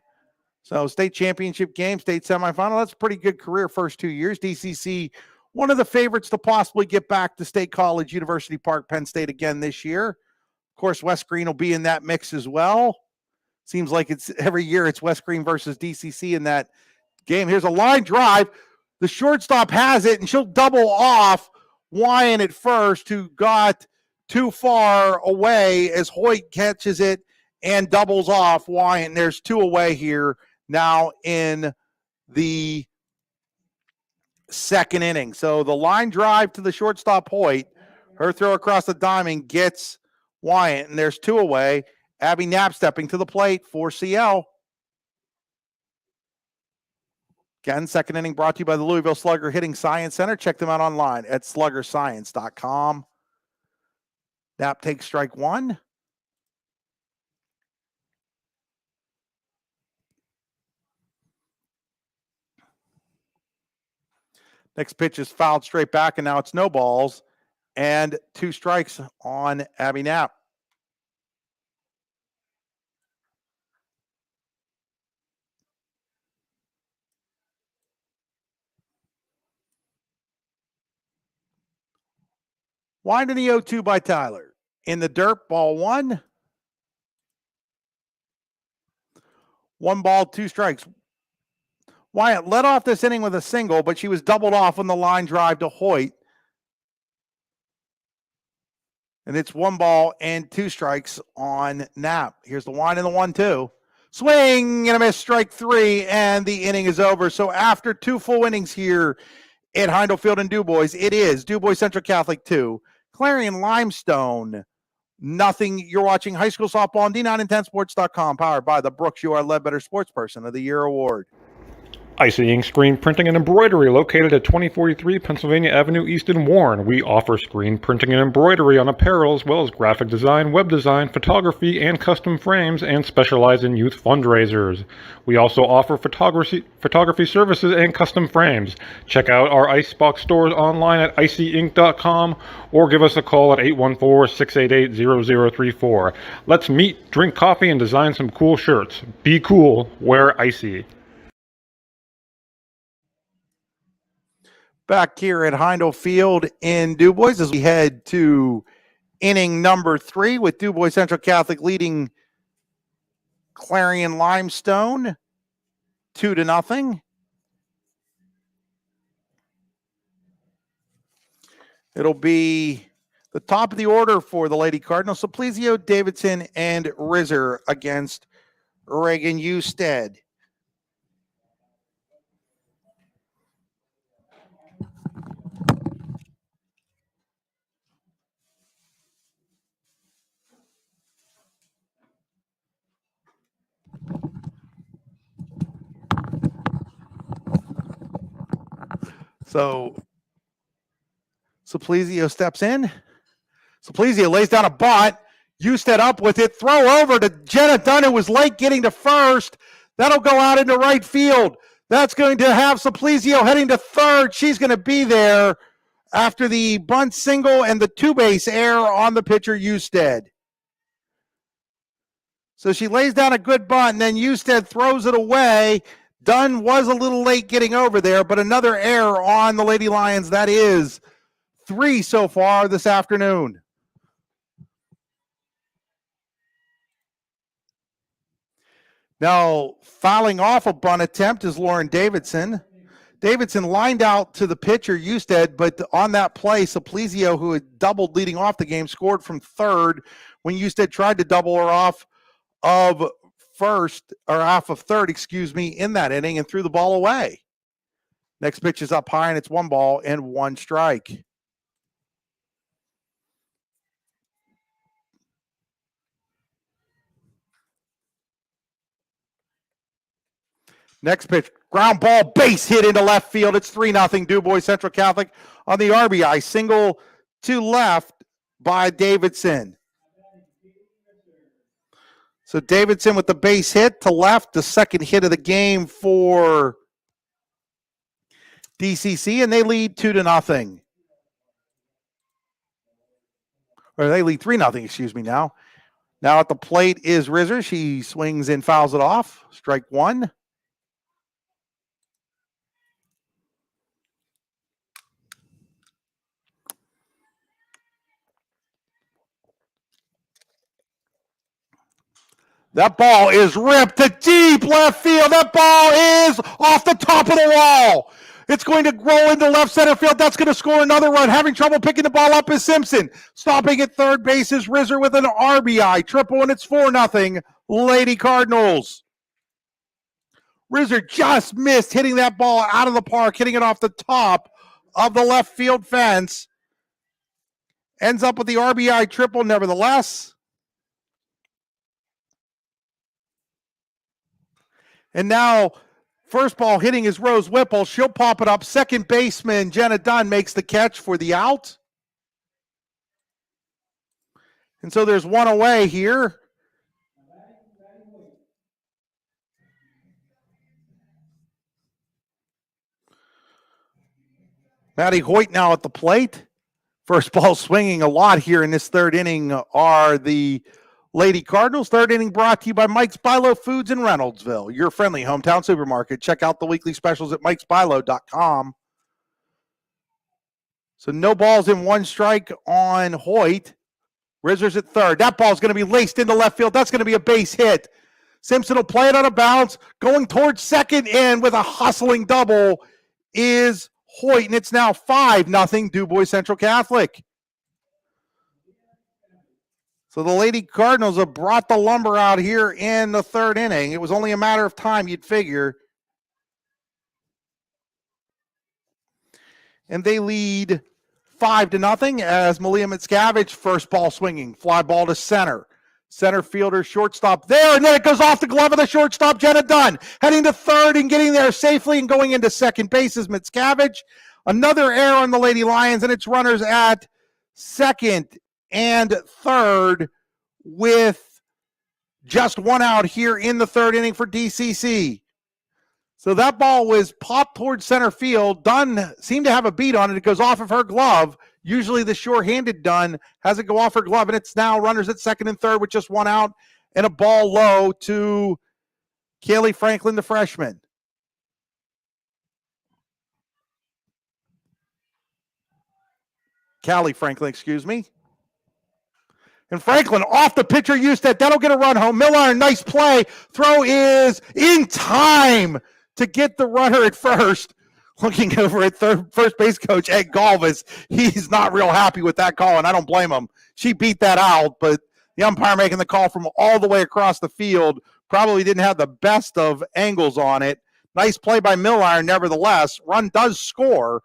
So state championship game, state semifinal, that's a pretty good career first 2 years. DCC, one of the favorites to possibly get back to State College, University Park, Penn State again this year. Of course, West Green will be in that mix as well. Seems like it's every year it's West Green versus DCC in that game. Here's a line drive. The shortstop has it, and she'll double off Wyan at first, who got too far away as Hoyt catches it and doubles off Wyan. There's 2 away here now in the second inning. So the line drive to the shortstop Hoyt, her throw across the diamond gets Wyatt, and there's 2 away. Abby Knapp stepping to the plate for CL. Again, second inning brought to you by the Louisville Slugger Hitting Science Center. Check them out online at sluggerscience.com. Knapp takes strike 1. Next pitch is fouled straight back, and now it's no balls and 2 strikes on Abby Knapp. Wind in the 0-2 by Tyler. In the dirt, ball 1. 1 ball, 2 strikes. Wyatt led off this inning with a single, but she was doubled off on the line drive to Hoyt. And it's 1 ball and 2 strikes on Knapp. Here's the wind and the 1-2. Swing and a miss, strike 3, and the inning is over. So after 2 full innings here at Heindel Field in DuBois, it is DuBois Central Catholic 2, Clarion-Limestone nothing. You're watching high school softball on D910sports.com, powered by the Brooks You Are Ledbetter Sports Person of the Year Award. Icy Ink Screen Printing and Embroidery, located at 2043 Pennsylvania Avenue East in Warren. We offer screen printing and embroidery on apparel, as well as graphic design, web design, photography, and custom frames, and specialize in youth fundraisers. We also offer photography services and custom frames. Check out our Icebox stores online at icyink.com or give us a call at 814-688-0034. Let's meet, drink coffee, and design some cool shirts. Be cool, wear icy. Back here at Heindel Field in DuBois as we head to inning number 3 with DuBois Central Catholic leading Clarion-Limestone 2-0. It'll be the top of the order for the Lady Cardinals. Simplizio, Davidson, and Rizzer against Reagan Usted. So Simplizio steps in. Simplizio lays down a bunt. Usted up with it. Throw over to Jenna Dunn, who was late getting to first. That'll go out into right field. That's going to have Simplizio heading to third. She's going to be there after the bunt single and the 2-base error on the pitcher, Usted. So she lays down a good bunt, and then Usted throws it away. Dunn was a little late getting over there, but another error on the Lady Lions. That is 3 so far this afternoon. Now, fouling off a bunt attempt is Lauren Davidson. Davidson lined out to the pitcher, Usted, but on that play, Simplizio, who had doubled leading off the game, scored from third when Usted tried to double her off of third, in that inning, and threw the ball away. Next pitch is up high, and it's 1 ball and 1 strike. Next pitch, ground ball, base hit into left field. It's 3-0 DuBois Central Catholic on the RBI. Single to left by Davidson. So Davidson with the base hit to left, the second hit of the game for DCC, and they lead 2-0. Or they lead 3-0, now. Now at the plate is Rizzer. She swings and fouls it off. Strike 1. That ball is ripped to deep left field. That ball is off the top of the wall. It's going to roll into left center field. That's going to score another run. Having trouble picking the ball up is Simpson. Stopping at third base is Rizzer with an RBI triple, and it's 4-0 Lady Cardinals. Rizzer just missed hitting that ball out of the park, hitting it off the top of the left field fence. Ends up with the RBI triple nevertheless. And now, first ball hitting is Rose Whipple. She'll pop it up. Second baseman Jenna Dunn makes the catch for the out. And so there's 1 away here. Maddie Hoyt now at the plate. First ball swinging a lot here in this third inning are the Lady Cardinals. Third inning brought to you by Mike's Bilo Foods in Reynoldsville, your friendly hometown supermarket. Check out the weekly specials at mikesbilo.com. So no balls in 1 strike on Hoyt. Rizzer's at third. That ball's going to be laced into left field. That's going to be a base hit. Simpson will play it on a bounce. Going towards second, and with a hustling double is Hoyt. And it's now 5-0 DuBois Central Catholic. So the Lady Cardinals have brought the lumber out here in the third inning. It was only a matter of time, you'd figure. And they lead 5-0 as Malia Mickiewicz, first ball swinging, fly ball to center. Center fielder, shortstop there, and then it goes off the glove of the shortstop, Jenna Dunn. Heading to third and getting there safely and going into second base is Mickiewicz. Another error on the Lady Lions, and it's runners at second and third with just one out here in the third inning for DCC. So that ball was popped towards center field. Dunn seemed to have a beat on it. It goes off of her glove. Usually the sure-handed Dunn has it go off her glove, and it's now runners at second and third with just one out and a ball low to Kaylee Franklin, the freshman. Callie Franklin, excuse me. And Franklin off the pitcher, Usted. That'll get a run home. Miller, nice play. Throw is in time to get the runner at first. Looking over at first base coach Ed Galvis, he's not real happy with that call, and I don't blame him. She beat that out, but the umpire making the call from all the way across the field probably didn't have the best of angles on it. Nice play by Miller, nevertheless. Run does score,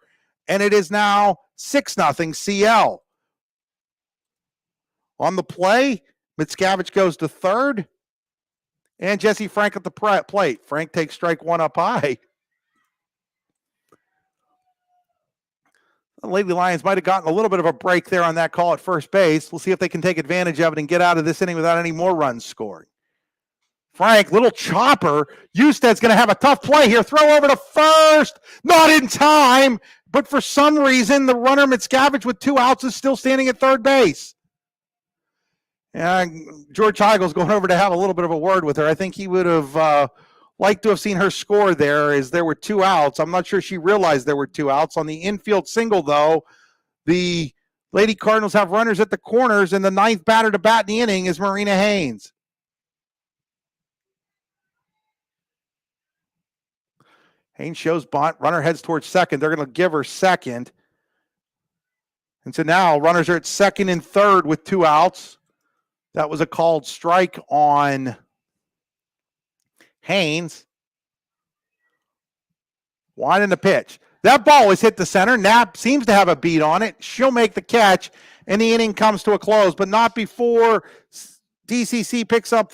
and it is now 6-0 CL. On the play, Mickiewicz goes to third, and Jesse Frank at the plate. Frank takes strike one up high. The Lady Lions might have gotten a little bit of a break there on that call at first base. We'll see if they can take advantage of it and get out of this inning without any more runs scored. Frank, little chopper. Eusted's going to have a tough play here. Throw over to first. Not in time, but for some reason, the runner Mickiewicz with 2 outs is still standing at third base. And George Heigel's going over to have a little bit of a word with her. I think he would have liked to have seen her score there as there were 2 outs. I'm not sure she realized there were 2 outs. On the infield single, though, the Lady Cardinals have runners at the corners, and the 9th batter to bat in the inning is Marina Haynes. Haynes shows bunt. Runner heads towards second. They're going to give her second. And so now runners are at second and third with 2 outs. That was a called strike on Haynes. Winding the pitch. That ball is hit the center. Knapp seems to have a beat on it. She'll make the catch, and the inning comes to a close, but not before DCC picks up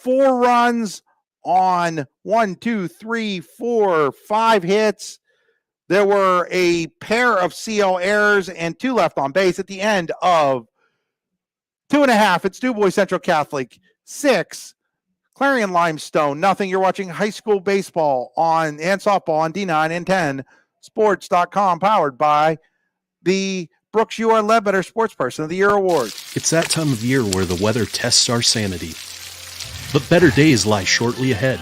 4 runs on 1, 2, 3, 4, 5 hits. There were a pair of CL errors and 2 left on base at the end of 2.5. It's DuBois Central Catholic 6. Clarion-Limestone, nothing. You're watching high school baseball and softball on D9 and 10 Sports.com, powered by the Brooks You Are Ledbetter Sports Person of the Year Award. It's that time of year where the weather tests our sanity. But better days lie shortly ahead.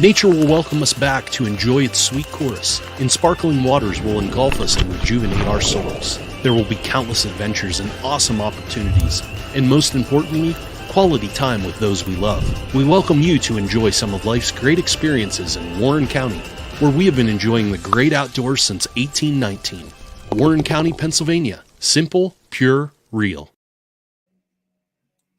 Nature will welcome us back to enjoy its sweet chorus, and sparkling waters will engulf us and rejuvenate our souls. There will be countless adventures and awesome opportunities, and most importantly, quality time with those we love. We welcome you to enjoy some of life's great experiences in Warren County, where we have been enjoying the great outdoors since 1819. Warren County, Pennsylvania. Simple, pure, real.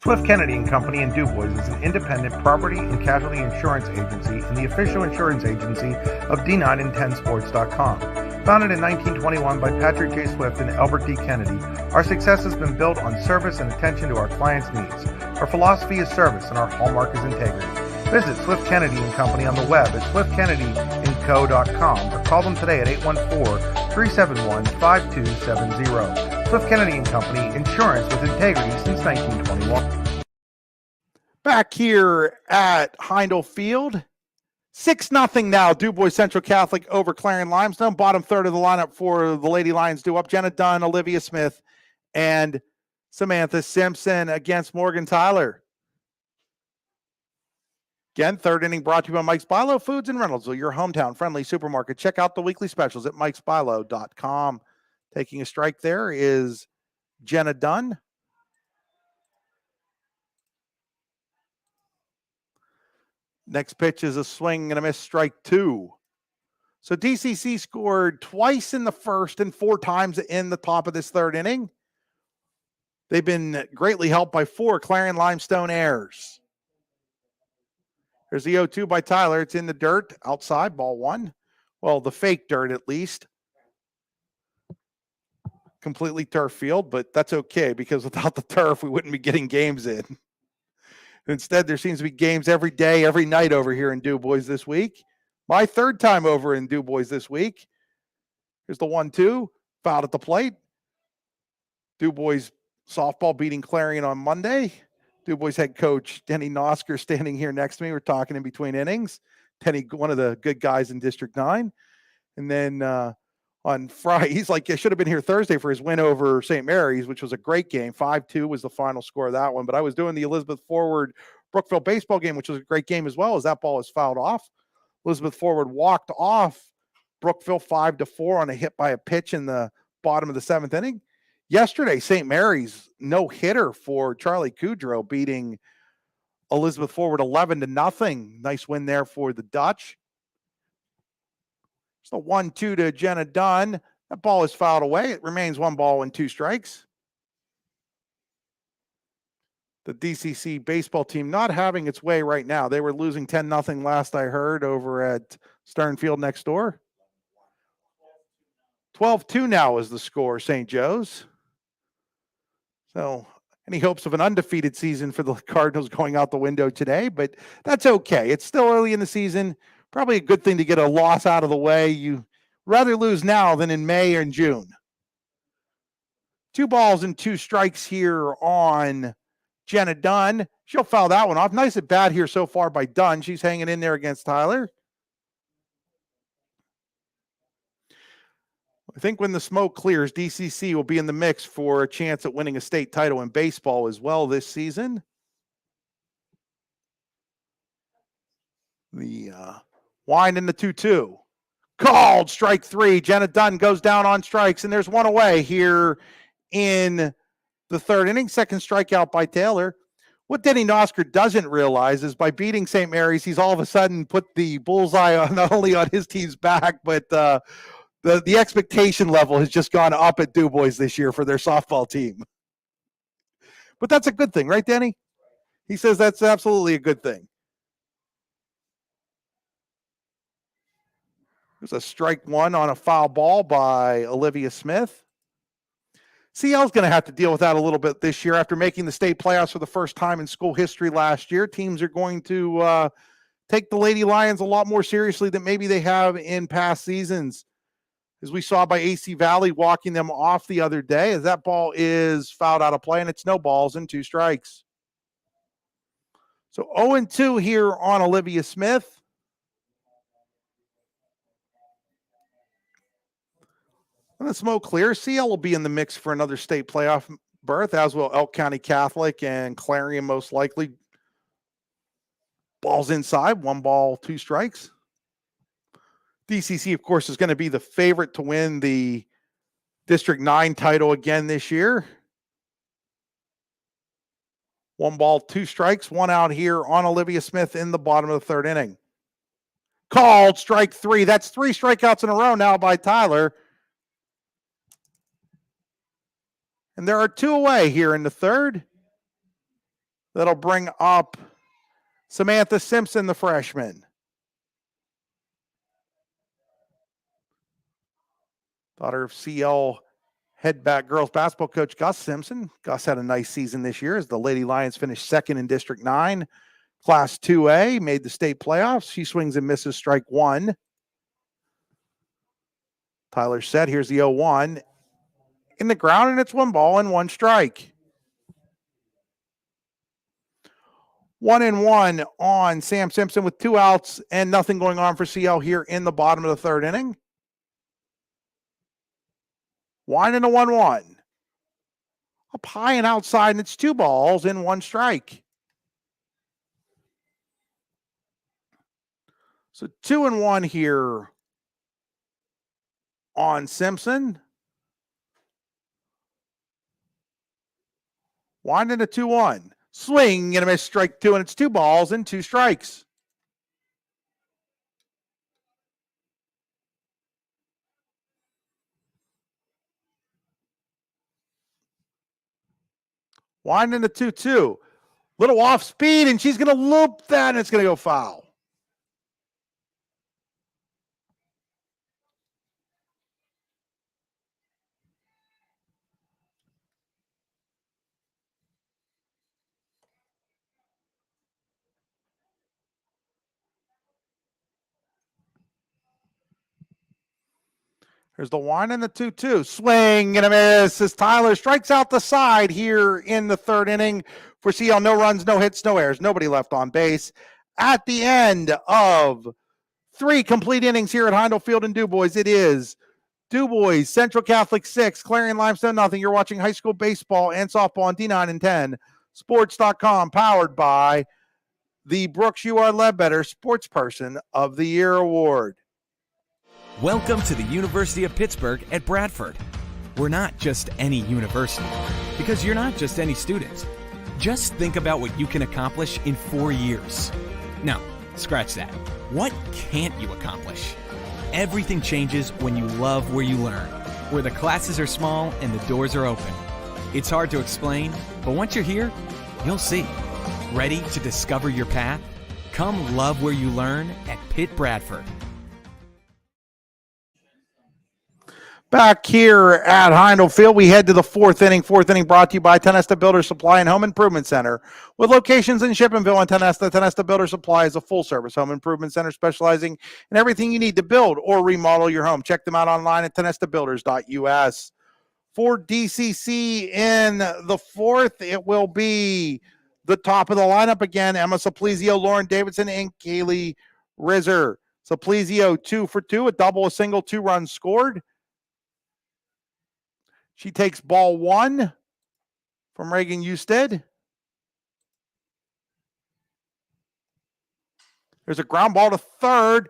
Swift Kennedy & Company in DuBois is an independent property and casualty insurance agency and the official insurance agency of D9 and 10 Sports.com. Founded in 1921 by Patrick J. Swift and Albert D. Kennedy, our success has been built on service and attention to our clients' needs. Our philosophy is service and our hallmark is integrity. Visit Swift Kennedy & Company on the web at swiftkennedyandco.com or call them today at 814-371-5270. Swift Kennedy & Company, insurance with integrity since 1921. Back here at Heindel Field, 6-0 now. DuBois Central Catholic over Clarion-Limestone. Bottom third of the lineup for the Lady Lions due up. Jenna Dunn, Olivia Smith, and Samantha Simpson against Morgan Tyler. Again, third inning brought to you by Mike's Bilo Foods in Reynoldsville, your hometown friendly supermarket. Check out the weekly specials at mikesbilo.com. Taking a strike there is Jenna Dunn. Next pitch is a swing and a miss, strike 2. So DCC scored twice in the first and 4 times in the top of this third inning. They've been greatly helped by 4 Clarion-Limestone errors. There's the 0-2 by Tyler. It's in the dirt outside, ball 1. Well, the fake dirt at least. Completely turf field, but that's okay because without the turf, we wouldn't be getting games in. Instead, there seems to be games every day, every night over here in DuBois this week. My 3rd time over in DuBois this week. Here's the 1-2, fouled at the plate. DuBois softball beating Clarion on Monday. DuBois head coach Denny Nosker standing here next to me. We're talking in between innings. Denny, one of the good guys in District 9. And then on Friday, he's like, I should have been here Thursday for his win over St. Mary's, which was a great game. 5-2 was the final score of that one. But I was doing the Elizabeth Forward Brookville baseball game, which was a great game as well, as that ball was fouled off. Elizabeth Forward walked off Brookville 5-4 on a hit by a pitch in the bottom of the 7th inning. Yesterday, St. Mary's no-hitter for Charlie Kudrow beating Elizabeth Forward 11-0. Nice win there for the Dutch. It's the 1-2 to Jenna Dunn. That ball is fouled away. It remains 1 ball and 2 strikes. The DCC baseball team not having its way right now. They were losing 10-0 last I heard over at Sternfield next door. 12-2 now is the score, St. Joe's. So any hopes of an undefeated season for the Cardinals going out the window today, but that's okay. It's still early in the season. Probably a good thing to get a loss out of the way. You rather lose now than in May or in June. 2 balls and 2 strikes here on Jenna Dunn. She'll foul that one off. Nice at bat here so far by Dunn. She's hanging in there against Tyler. I think when the smoke clears, DCC will be in the mix for a chance at winning a state title in baseball as well this season. The wind in the 2-2. Called strike 3. Jenna Dunn goes down on strikes, and there's 1 away here in the 3rd inning. 2nd strikeout by Taylor. What Denny Nosker doesn't realize is by beating St. Mary's, he's all of a sudden put the bullseye on not only on his team's back, but the expectation level has just gone up at DuBois this year for their softball team. But that's a good thing, right, Denny? He says that's absolutely a good thing. There's a strike 1 on a foul ball by Olivia Smith. CL's going to have to deal with that a little bit this year after making the state playoffs for the first time in school history last year. Teams are going to take the Lady Lions a lot more seriously than maybe they have in past seasons, as we saw by AC Valley walking them off the other day, as that ball is fouled out of play, and it's no balls and 2 strikes. So 0-2 here on Olivia Smith. When the smoke clears, CL will be in the mix for another state playoff berth, as will Elk County Catholic and Clarion most likely. Ball's inside, 1 ball, 2 strikes. DCC, of course, is going to be the favorite to win the District 9 title again this year. 1 ball, 2 strikes, 1 out here on Olivia Smith in the bottom of the 3rd inning. Called strike 3. That's 3 strikeouts in a row now by Tyler. And there are 2 away here in the 3rd. That'll bring up Samantha Simpson, the freshman. Daughter of CL head back girls basketball coach Gus Simpson. Gus had a nice season this year as the Lady Lions finished 2nd in District 9. Class 2A, made the state playoffs. She swings and misses strike 1. Tyler set. Here's the 0-1. In the ground, and it's 1 ball and 1 strike. 1-1 on Sam Simpson with 2 outs and nothing going on for CL here in the bottom of the 3rd inning. 1 and a 1-1. Up high and outside, and it's 2 balls and 1 strike. So 2-1 here on Simpson. 1 and a 2-1. Swing and a miss, strike 2, and it's 2 balls and 2 strikes. Winding the 2-2. Little off speed, and she's going to loop that, and it's going to go foul. Here's the one and the 2-2. Swing and a miss as Tyler strikes out the side here in the third inning. For CL, no runs, no hits, no errors, nobody left on base. At the end of 3 complete innings here at Heindel Field in DuBois, it is DuBois, Central Catholic 6, Clarion-Limestone nothing. You're watching high school baseball and softball on D9 and 10. Sports.com, powered by the Brooks U.R. Ledbetter Sportsperson of the Year Award. Welcome to the University of Pittsburgh at Bradford. We're not just any university, because you're not just any student. Just think about what you can accomplish in 4 years. No, scratch that. What can't you accomplish? Everything changes when you love where you learn, where the classes are small and the doors are open. It's hard to explain, but once you're here, you'll see. Ready to discover your path? Come love where you learn at Pitt Bradford. Back here at Heindel Field, we head to the fourth inning. Fourth inning brought to you by Tenesta Builder Supply and Home Improvement Center. With locations in Shippenville and Tenesta, Tenesta Builder Supply is a full-service home improvement center specializing in everything you need to build or remodel your home. Check them out online at tenestabuilders.us. For DCC in the fourth, it will be the top of the lineup again. Emma Supplizio, Lauren Davidson, and Kaylee Rizzer. Supplizio 2 for 2, a double, a single, 2 runs scored. She takes ball 1 from Reagan Usted. There's a ground ball to third.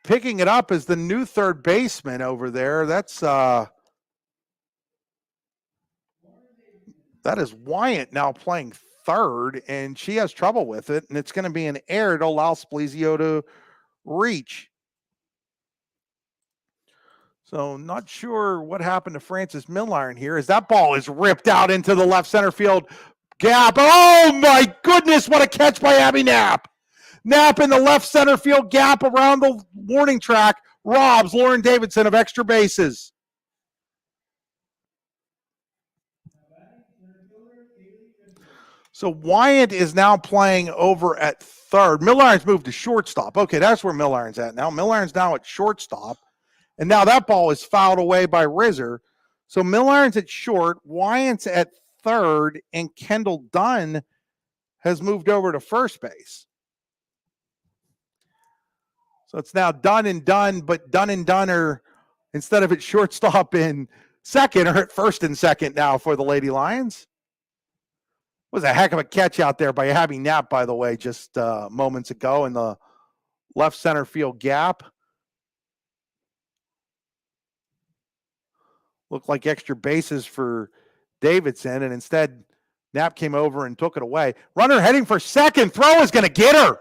Picking it up is the new third baseman over there. That is Wyatt now playing third, and she has trouble with it, and it's going to be an error to allow Supplizio to reach. So not sure what happened to Francis Milliron here as that ball is ripped out into the left center field gap. Oh my goodness, what a catch by Abby Knapp. Knapp in the left center field gap around the warning track robs Lauren Davidson of extra bases. So Wyatt is now playing over at third. Milliron's moved to shortstop. Okay, that's where Milliron's at now. Milliron's now at shortstop. And now that ball is fouled away by Rizzer. So Milliron's at short, Wyatt's at third, and Kendall Dunn has moved over to first base. So it's now Dunn and Dunn, but Dunn and Dunn are, instead of at shortstop and second, are at first and second now for the Lady Lions. It was a heck of a catch out there by Abby Knapp, by the way, just moments ago in the left center field gap. Looked like extra bases for Davidson, and instead Knapp came over and took it away. Runner heading for second. Throw is going to get her.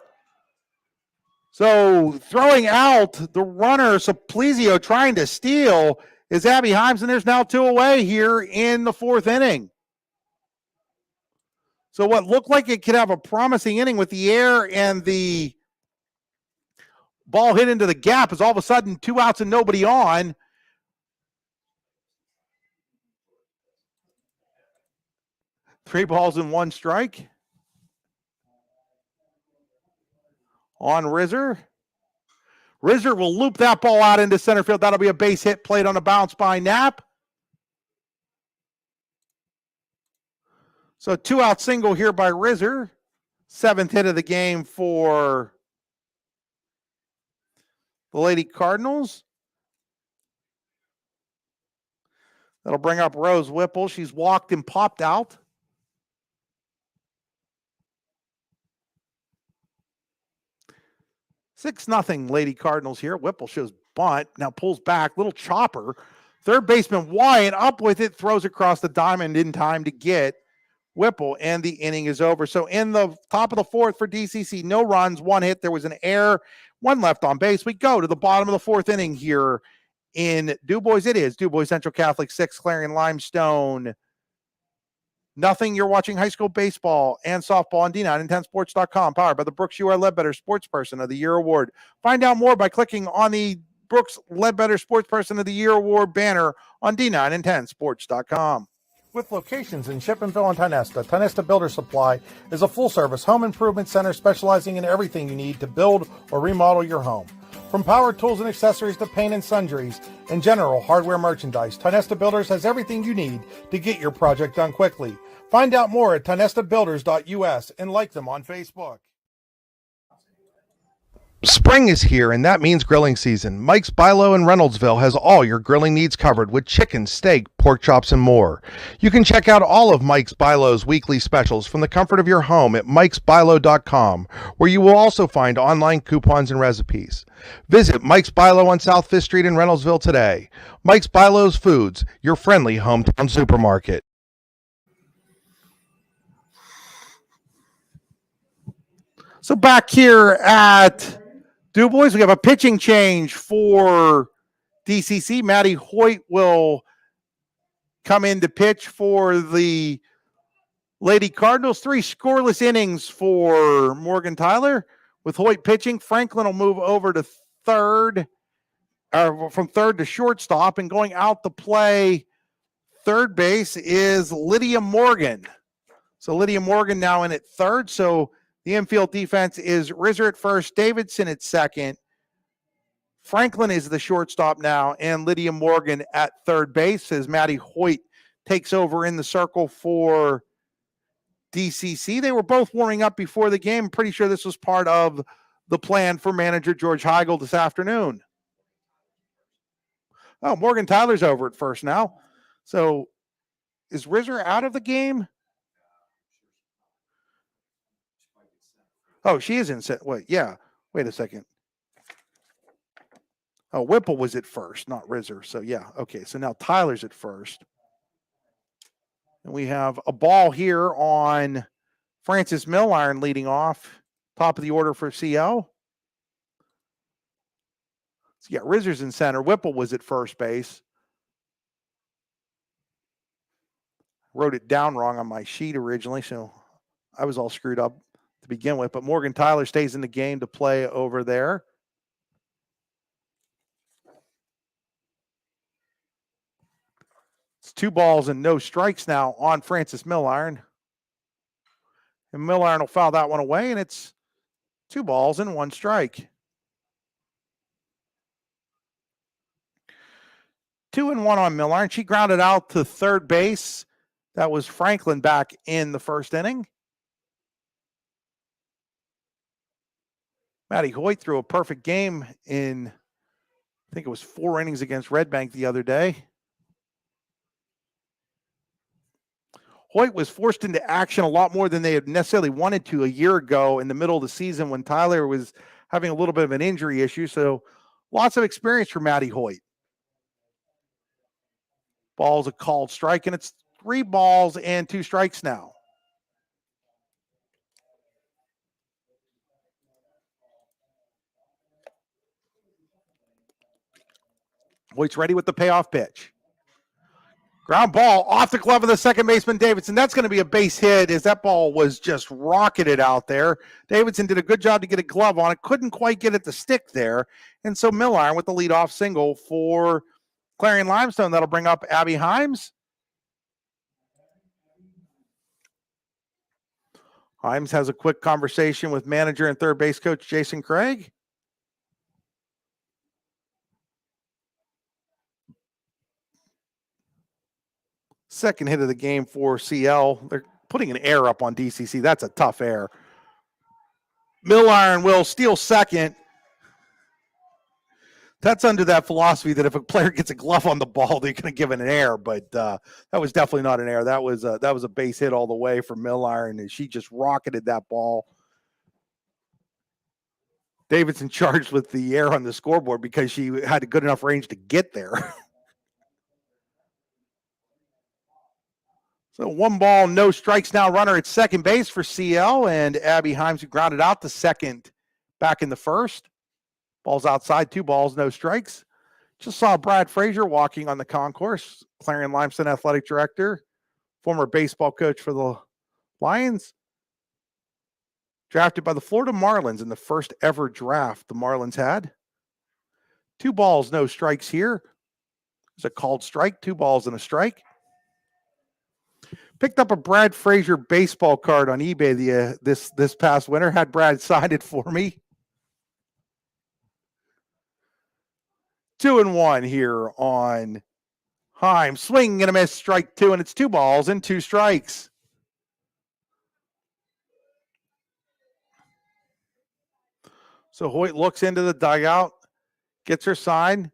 So throwing out the runner, Supplizio trying to steal, is Abby Himes, and there's now 2 away here in the fourth inning. So what looked like it could have a promising inning with the air and the ball hit into the gap is all of a sudden 2 outs and nobody on. Three balls and 1 strike. On Rizzer. Rizzer will loop that ball out into center field. That'll be a base hit played on a bounce by Knapp. So 2-out single here by Rizzer. 7th hit of the game for the Lady Cardinals. That'll bring up Rose Whipple. She's walked and popped out. 6-0 Lady Cardinals here. Whipple shows bunt. Now pulls back. Little chopper. Third baseman Wyatt up with it. Throws across the diamond in time to get Whipple. And the inning is over. So in the top of the fourth for DCC, no runs, 1 hit. There was an error. 1 left on base. We go to the bottom of the fourth inning here in DuBois. It is DuBois Central Catholic 6, Clarion-Limestone Nothing. You're watching high school baseball and softball on D910sports.com, powered by the Brooks U.R. Ledbetter Sports Person of the Year Award. Find out more by clicking on the Brooks Ledbetter Sports Person of the Year Award banner on D910sports.com. With locations in Shippenville and Tionesta Builder Supply is a full-service home improvement center specializing in everything you need to build or remodel your home. From power tools and accessories to paint and sundries and general hardware merchandise, Tionesta Builders has everything you need to get your project done quickly. Find out more at tionestabuilders.us and like them on Facebook. Spring is here, and that means grilling season. Mike's Bilo in Reynoldsville has all your grilling needs covered with chicken, steak, pork chops, and more. You can check out all of Mike's Bilo's weekly specials from the comfort of your home at mikesbilo.com, where you will also find online coupons and recipes. Visit Mike's Bilo on South 5th Street in Reynoldsville today. Mike's Bilo's Foods, your friendly hometown supermarket. So back here at DuBois, we have a pitching change for DCC. Maddie Hoyt will come in to pitch for the Lady Cardinals. 3 scoreless innings for Morgan Tyler. With Hoyt pitching, Franklin will move over to third, or from third to shortstop, and going out to play third base is Lydia Morgan. So Lydia Morgan now in at third. So the infield defense is Rizzer at first, Davidson at second. Franklin is the shortstop now, and Lydia Morgan at third base as Maddie Hoyt takes over in the circle for DCC. They were both warming up before the game. I'm pretty sure this was part of the plan for manager George Heigl this afternoon. Oh, Morgan Tyler's over at first now. So is Rizzer out of the game? Oh, she is in set. Wait, yeah. Wait a second. Oh, Whipple was at first, not Rizzer. So, yeah. Okay, so now Tyler's at first. And we have a ball here on Francis Milliron leading off. Top of the order for CL. So, yeah, Rizzer's in center. Whipple was at first base. Wrote it down wrong on my sheet originally, so I was all screwed up to begin with, but Morgan Tyler stays in the game to play over there. It's 2 balls and no strikes now on Francis Milliron. And Milliron will foul that one away, and it's 2 balls and 1 strike. 2-1 on Milliron. She grounded out to third base. That was Franklin back in the first inning. Maddie Hoyt threw a perfect game in, I think it was 4 innings against Red Bank the other day. Hoyt was forced into action a lot more than they had necessarily wanted to a year ago in the middle of the season when Tyler was having a little bit of an injury issue. So lots of experience for Maddie Hoyt. Ball's a called strike, and it's 3 balls and 2 strikes now. Hoyt's ready with the payoff pitch. Ground ball off the glove of the second baseman, Davidson. That's going to be a base hit as that ball was just rocketed out there. Davidson did a good job to get a glove on it. Couldn't quite get it to stick there. And so Milliron with the leadoff single for Clarion-Limestone. That'll bring up Abby Himes. Himes has a quick conversation with manager and third base coach Jason Craig. Second hit of the game for CL. They're putting an error up on DCC. That's a tough error. Milliron will steal second. That's under that philosophy that if a player gets a glove on the ball, they're going to give it an error. But that was definitely not an error. That was a base hit all the way for Milliron, and she just rocketed that ball. Davidson charged with the error on the scoreboard because she had a good enough range to get there. So 1 ball, no strikes now. Runner at second base for CL, and Abby Himes who grounded out the second back in the first. Ball's outside, 2 balls, no strikes. Just saw Brad Frazier walking on the concourse, Clarion-Limestone athletic director former baseball coach for the Lions. Drafted by the Florida Marlins in the first ever draft the Marlins had. 2 balls, no strikes here. It's a called strike, 2 balls and a strike. Picked up a Brad Frazier baseball card on eBay this past winter. Had Brad sign it for me. 2-1 here on Heim. Swing and a miss, strike 2, and it's 2 balls and 2 strikes. So Hoyt looks into the dugout, gets her sign.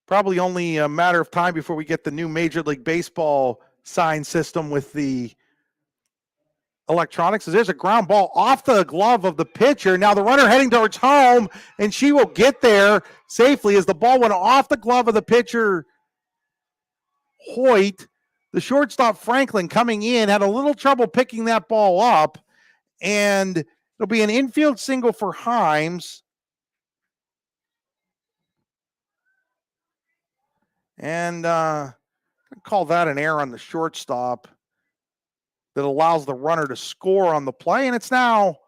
Probably only a matter of time before we get the new Major League Baseball sign system with the electronics. There's a ground ball off the glove of the pitcher. Now the runner heading towards home, and she will get there safely as the ball went off the glove of the pitcher, Hoyt. The shortstop, Franklin, coming in, had a little trouble picking that ball up, and it'll be an infield single for Himes. And call that an error on the shortstop that allows the runner to score on the play. And it's now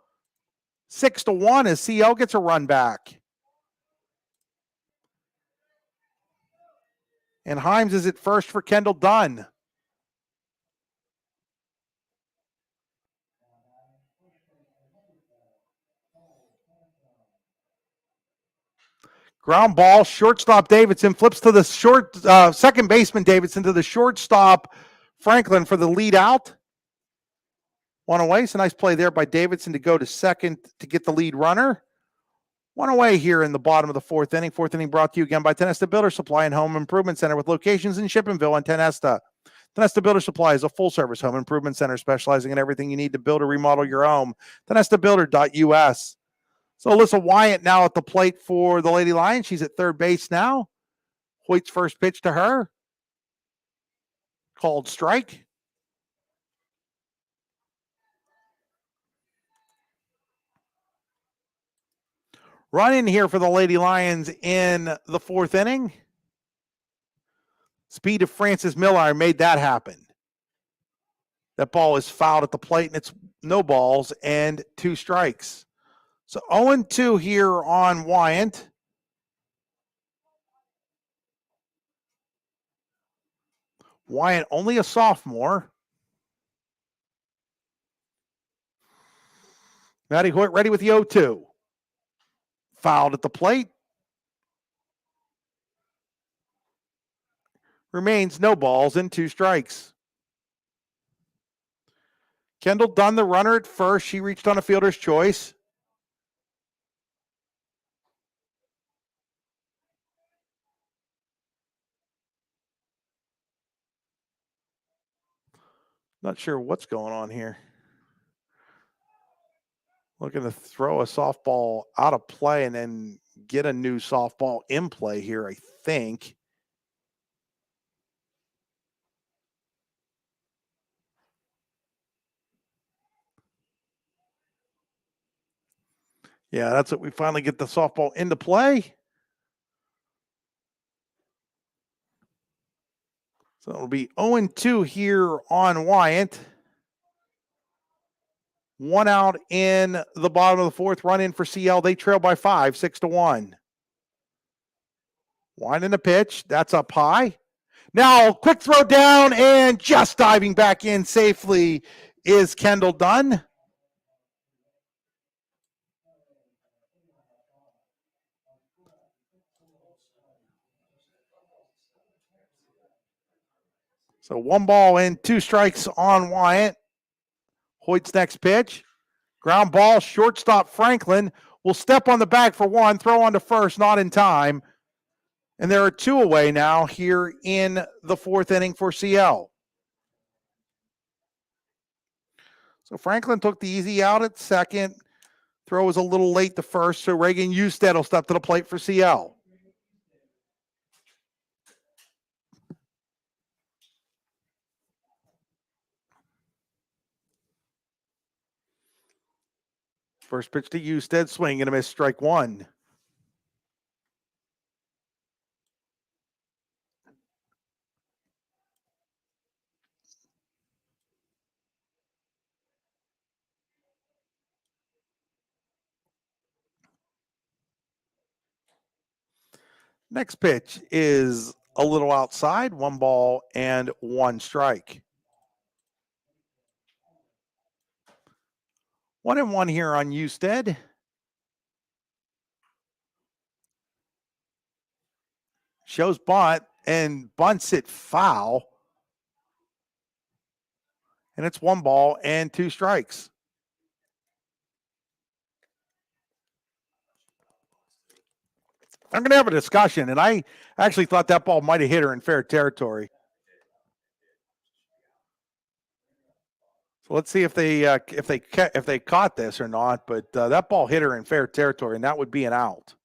6-1 as CL gets a run back. And Himes is at first for Kendall Dunn. Ground ball, shortstop Davidson flips to the second baseman Davidson to the shortstop Franklin for the lead out. 1 away. It's a nice play there by Davidson to go to second to get the lead runner. 1 away here in the bottom of the 4th inning. 4th inning brought to you again by Tenesta Builder Supply and Home Improvement Center with locations in Shippensville and Tenesta. Tenesta Builder Supply is a full-service home improvement center specializing in everything you need to build or remodel your home. TenestaBuilder.us. So Alyssa Wyatt now at the plate for the Lady Lions. She's at third base now. Hoyt's first pitch to her. Called strike. Run in here for the Lady Lions in the 4th inning. Speed of Francis Miller made that happen. That ball is fouled at the plate, and it's no balls and 2 strikes. So 0-2 here on Wyant. Wyant only a sophomore. Maddie Hoyt ready with the 0-2. Fouled at the plate. Remains no balls and 2 strikes. Kendall Dunn, the runner at first. She reached on a fielder's choice. Not sure what's going on here. Looking to throw a softball out of play and then get a new softball in play here, I think. Yeah, that's it. We finally get the softball into play. So it'll be 0-2 here on Wyant. 1 out in the bottom of the 4th. Run in for CL. They trail by 5, 6-1. Wyant in the pitch. That's up high. Now, quick throw down and just diving back in safely is Kendall Dunn. So 1 ball and 2 strikes on Wyant. Hoyt's next pitch. Ground ball, shortstop Franklin will step on the bag for 1, throw on to first, not in time. And there are 2 away now here in the 4th inning for CL. So Franklin took the easy out at second. Throw was a little late to first, so Reagan Usted will step to the plate for CL. First pitch to Usted, swing and a miss, strike 1. Next pitch is a little outside, 1 strike. 1-1 here on Usted. Shows bunt and bunts it foul. And it's 2 strikes. I'm going to have a discussion, and I actually thought that ball might have hit her in fair territory. So let's see if they caught this or not. But that ball hit her in fair territory, and that would be an out.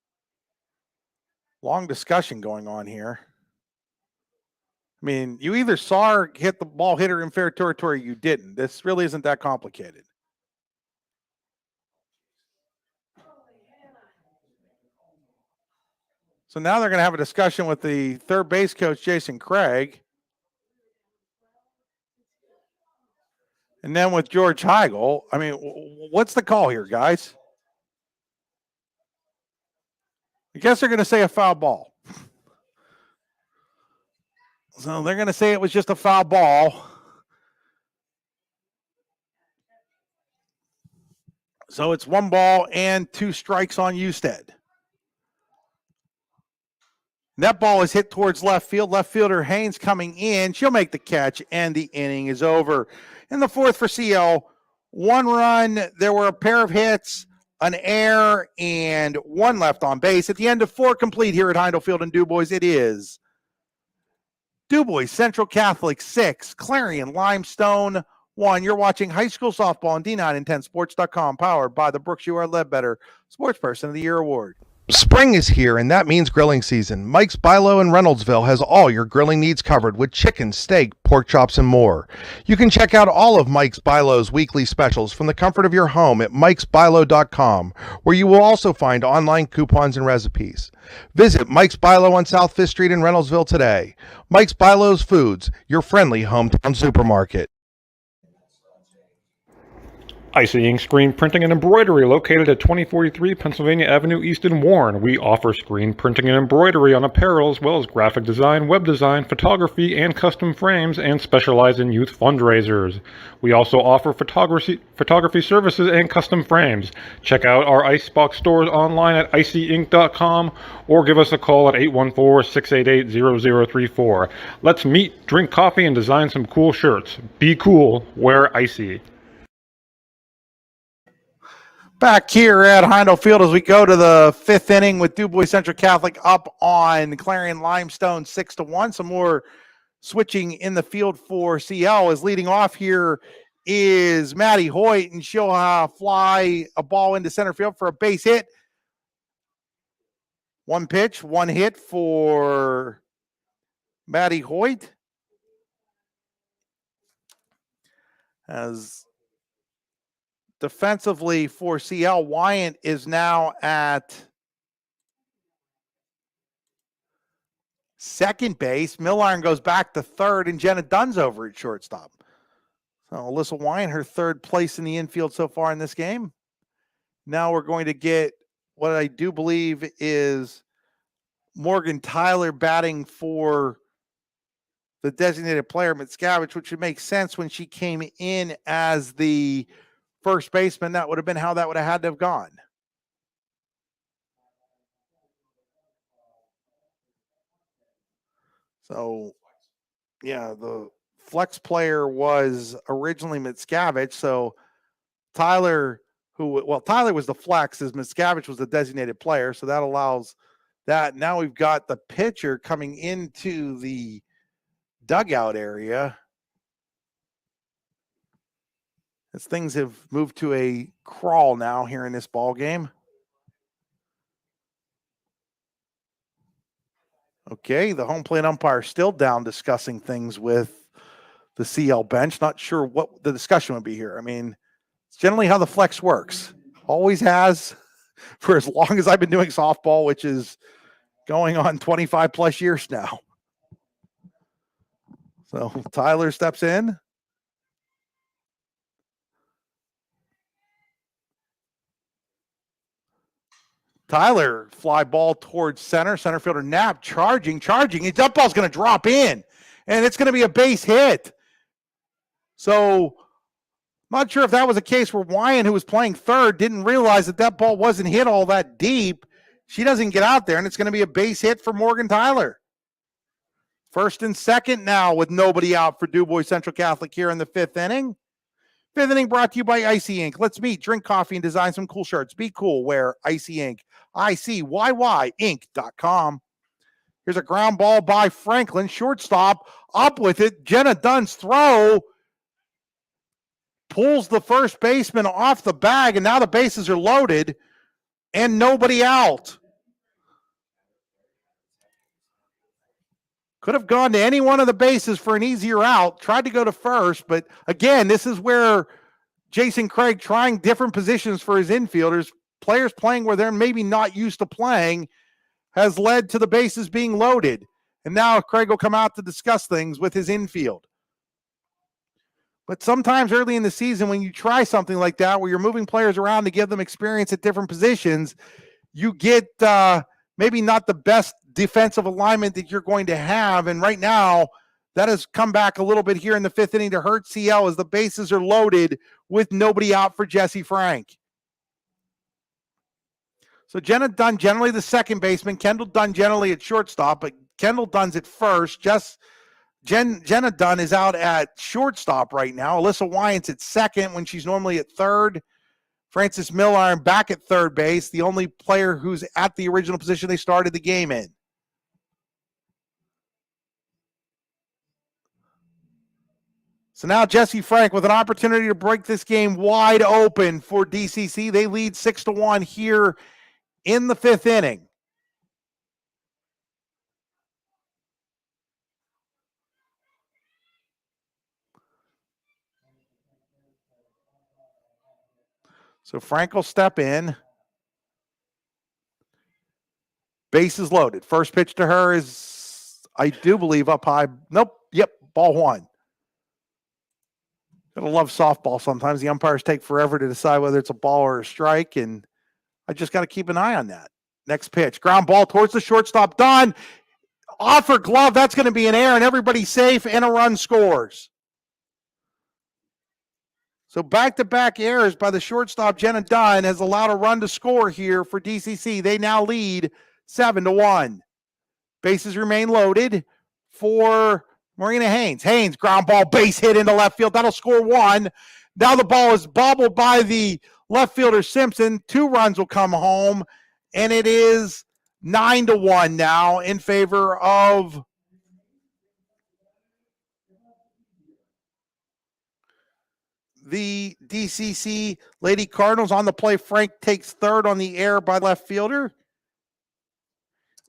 Long discussion going on here. I mean, you either saw her hit the ball, hit her in fair territory, or you didn't. This really isn't that complicated. So now they're going to have a discussion with the third base coach, Jason Craig. And then with George Heigl. I mean, what's the call here, guys? I guess they're going to say a foul ball. So they're going to say it was just a foul ball. So it's 2 strikes on Usted. That ball is hit towards left field. Left fielder Haynes coming in. She'll make the catch, and the inning is over. In the fourth for CL, 1 run. There were a pair of hits, an error, and 1 left on base. At the end of 4 complete here at Heindel Field in DuBois, it is DuBois Central Catholic 6, Clarion-Limestone 1. You're watching high school softball on D910sports.com, powered by the Brooks U.R. Ledbetter Sports Person of the Year Award. Spring is here, and that means grilling season. Mike's Bilo in Reynoldsville has all your grilling needs covered with chicken, steak, pork chops, and more. You can check out all of Mike's Bilo's weekly specials from the comfort of your home at mikesbilo.com, where you will also find online coupons and recipes. Visit Mike's Bilo on South 5th Street in Reynoldsville today. Mike's Bilo's Foods, your friendly hometown supermarket. Icy Ink Screen Printing and Embroidery, located at 2043 Pennsylvania Avenue East in Warren. We offer screen printing and embroidery on apparel, as well as graphic design, web design, photography, and custom frames, and specialize in youth fundraisers. We also offer photography services and custom frames. Check out our Icebox stores online at icyink.com or give us a call at 814-688-0034. Let's meet, drink coffee, and design some cool shirts. Be cool, wear Icy. Back here at Heindel Field as we go to the 5th inning with DuBois Central Catholic up on Clarion-Limestone 6-1. Some more switching in the field for CL. As leading off here is Maddie Hoyt, and she'll fly a ball into center field for a base hit. 1 pitch, 1 hit for Maddie Hoyt. As defensively for CL, Wyant is now at second base. Milliron goes back to third, and Jenna Dunn's over at shortstop. So Alyssa Wyant, her 3rd place in the infield so far in this game. Now we're going to get what I do believe is Morgan Tyler batting for the designated player, Mitscavage, which would make sense when she came in as the first baseman. That would have been how that would have had to have gone. So, yeah, the flex player was originally Mitscavage. So Tyler was the flex, as Mitscavage was the designated player. So that allows that. Now we've got the pitcher coming into the dugout area, as things have moved to a crawl now here in this ball game. Okay, the home plate umpire still down discussing things with the CL bench. Not sure what the discussion would be here. I mean, it's generally how the flex works. Always has for as long as I've been doing softball, which is going on 25 plus years now. So Tyler steps in. Tyler, fly ball towards center. Center fielder Knapp charging. That ball's going to drop in, and it's going to be a base hit. So, not sure if that was a case where Wyan, who was playing third, didn't realize that ball wasn't hit all that deep. She doesn't get out there, and it's going to be a base hit for Morgan Tyler. First and second now with nobody out for DuBois Central Catholic here in the fifth inning. Fifth inning brought to you by Icy Ink. Let's meet, drink coffee, and design some cool shirts. Be cool, wear Icy Ink. ICYYInc.com. Here's a ground ball by Franklin. Shortstop up with it. Jenna Dunn's throw pulls the first baseman off the bag, and now the bases are loaded and nobody out. Could have gone to any one of the bases for an easier out. Tried to go to first, but again, this is where Jason Craig trying different positions for his infielders, players playing where they're maybe not used to playing, has led to the bases being loaded. And now Craig will come out to discuss things with his infield. But sometimes early in the season, when you try something like that, where you're moving players around to give them experience at different positions, you get maybe not the best defensive alignment that you're going to have. And right now, that has come back a little bit here in the fifth inning to hurt CL as the bases are loaded with nobody out for Jesse Frank. So Jenna Dunn, generally the second baseman. Kendall Dunn generally at shortstop, but Kendall Dunn's at first. Jenna Dunn is out at shortstop right now. Alyssa Wyant's at second when she's normally at third. Frances Milliron back at third base, the only player who's at the original position they started the game in. So now Jesse Frank with an opportunity to break this game wide open for DCC. They lead 6-1 here in the fifth inning. So Frank will step in. Bases loaded. First pitch to her is, I do believe, up high. Nope. Yep. Ball one. Gotta love softball sometimes. The umpires take forever to decide whether it's a ball or a strike, and I just got to keep an eye on that. Next pitch. Ground ball towards the shortstop. Dunn. Off her glove. That's going to be an error, and everybody's safe, and a run scores. So back-to-back errors by the shortstop, Jenna Dunn, has allowed a run to score here for DCC. They now lead 7-1. Bases remain loaded for Marina Haynes. Haynes, ground ball, base hit into left field. That'll score one. Now the ball is bobbled by the left fielder Simpson. 2 runs will come home, and it is 9-1 now in favor of the DCC Lady Cardinals. On the play, Frank takes third on the air by left fielder.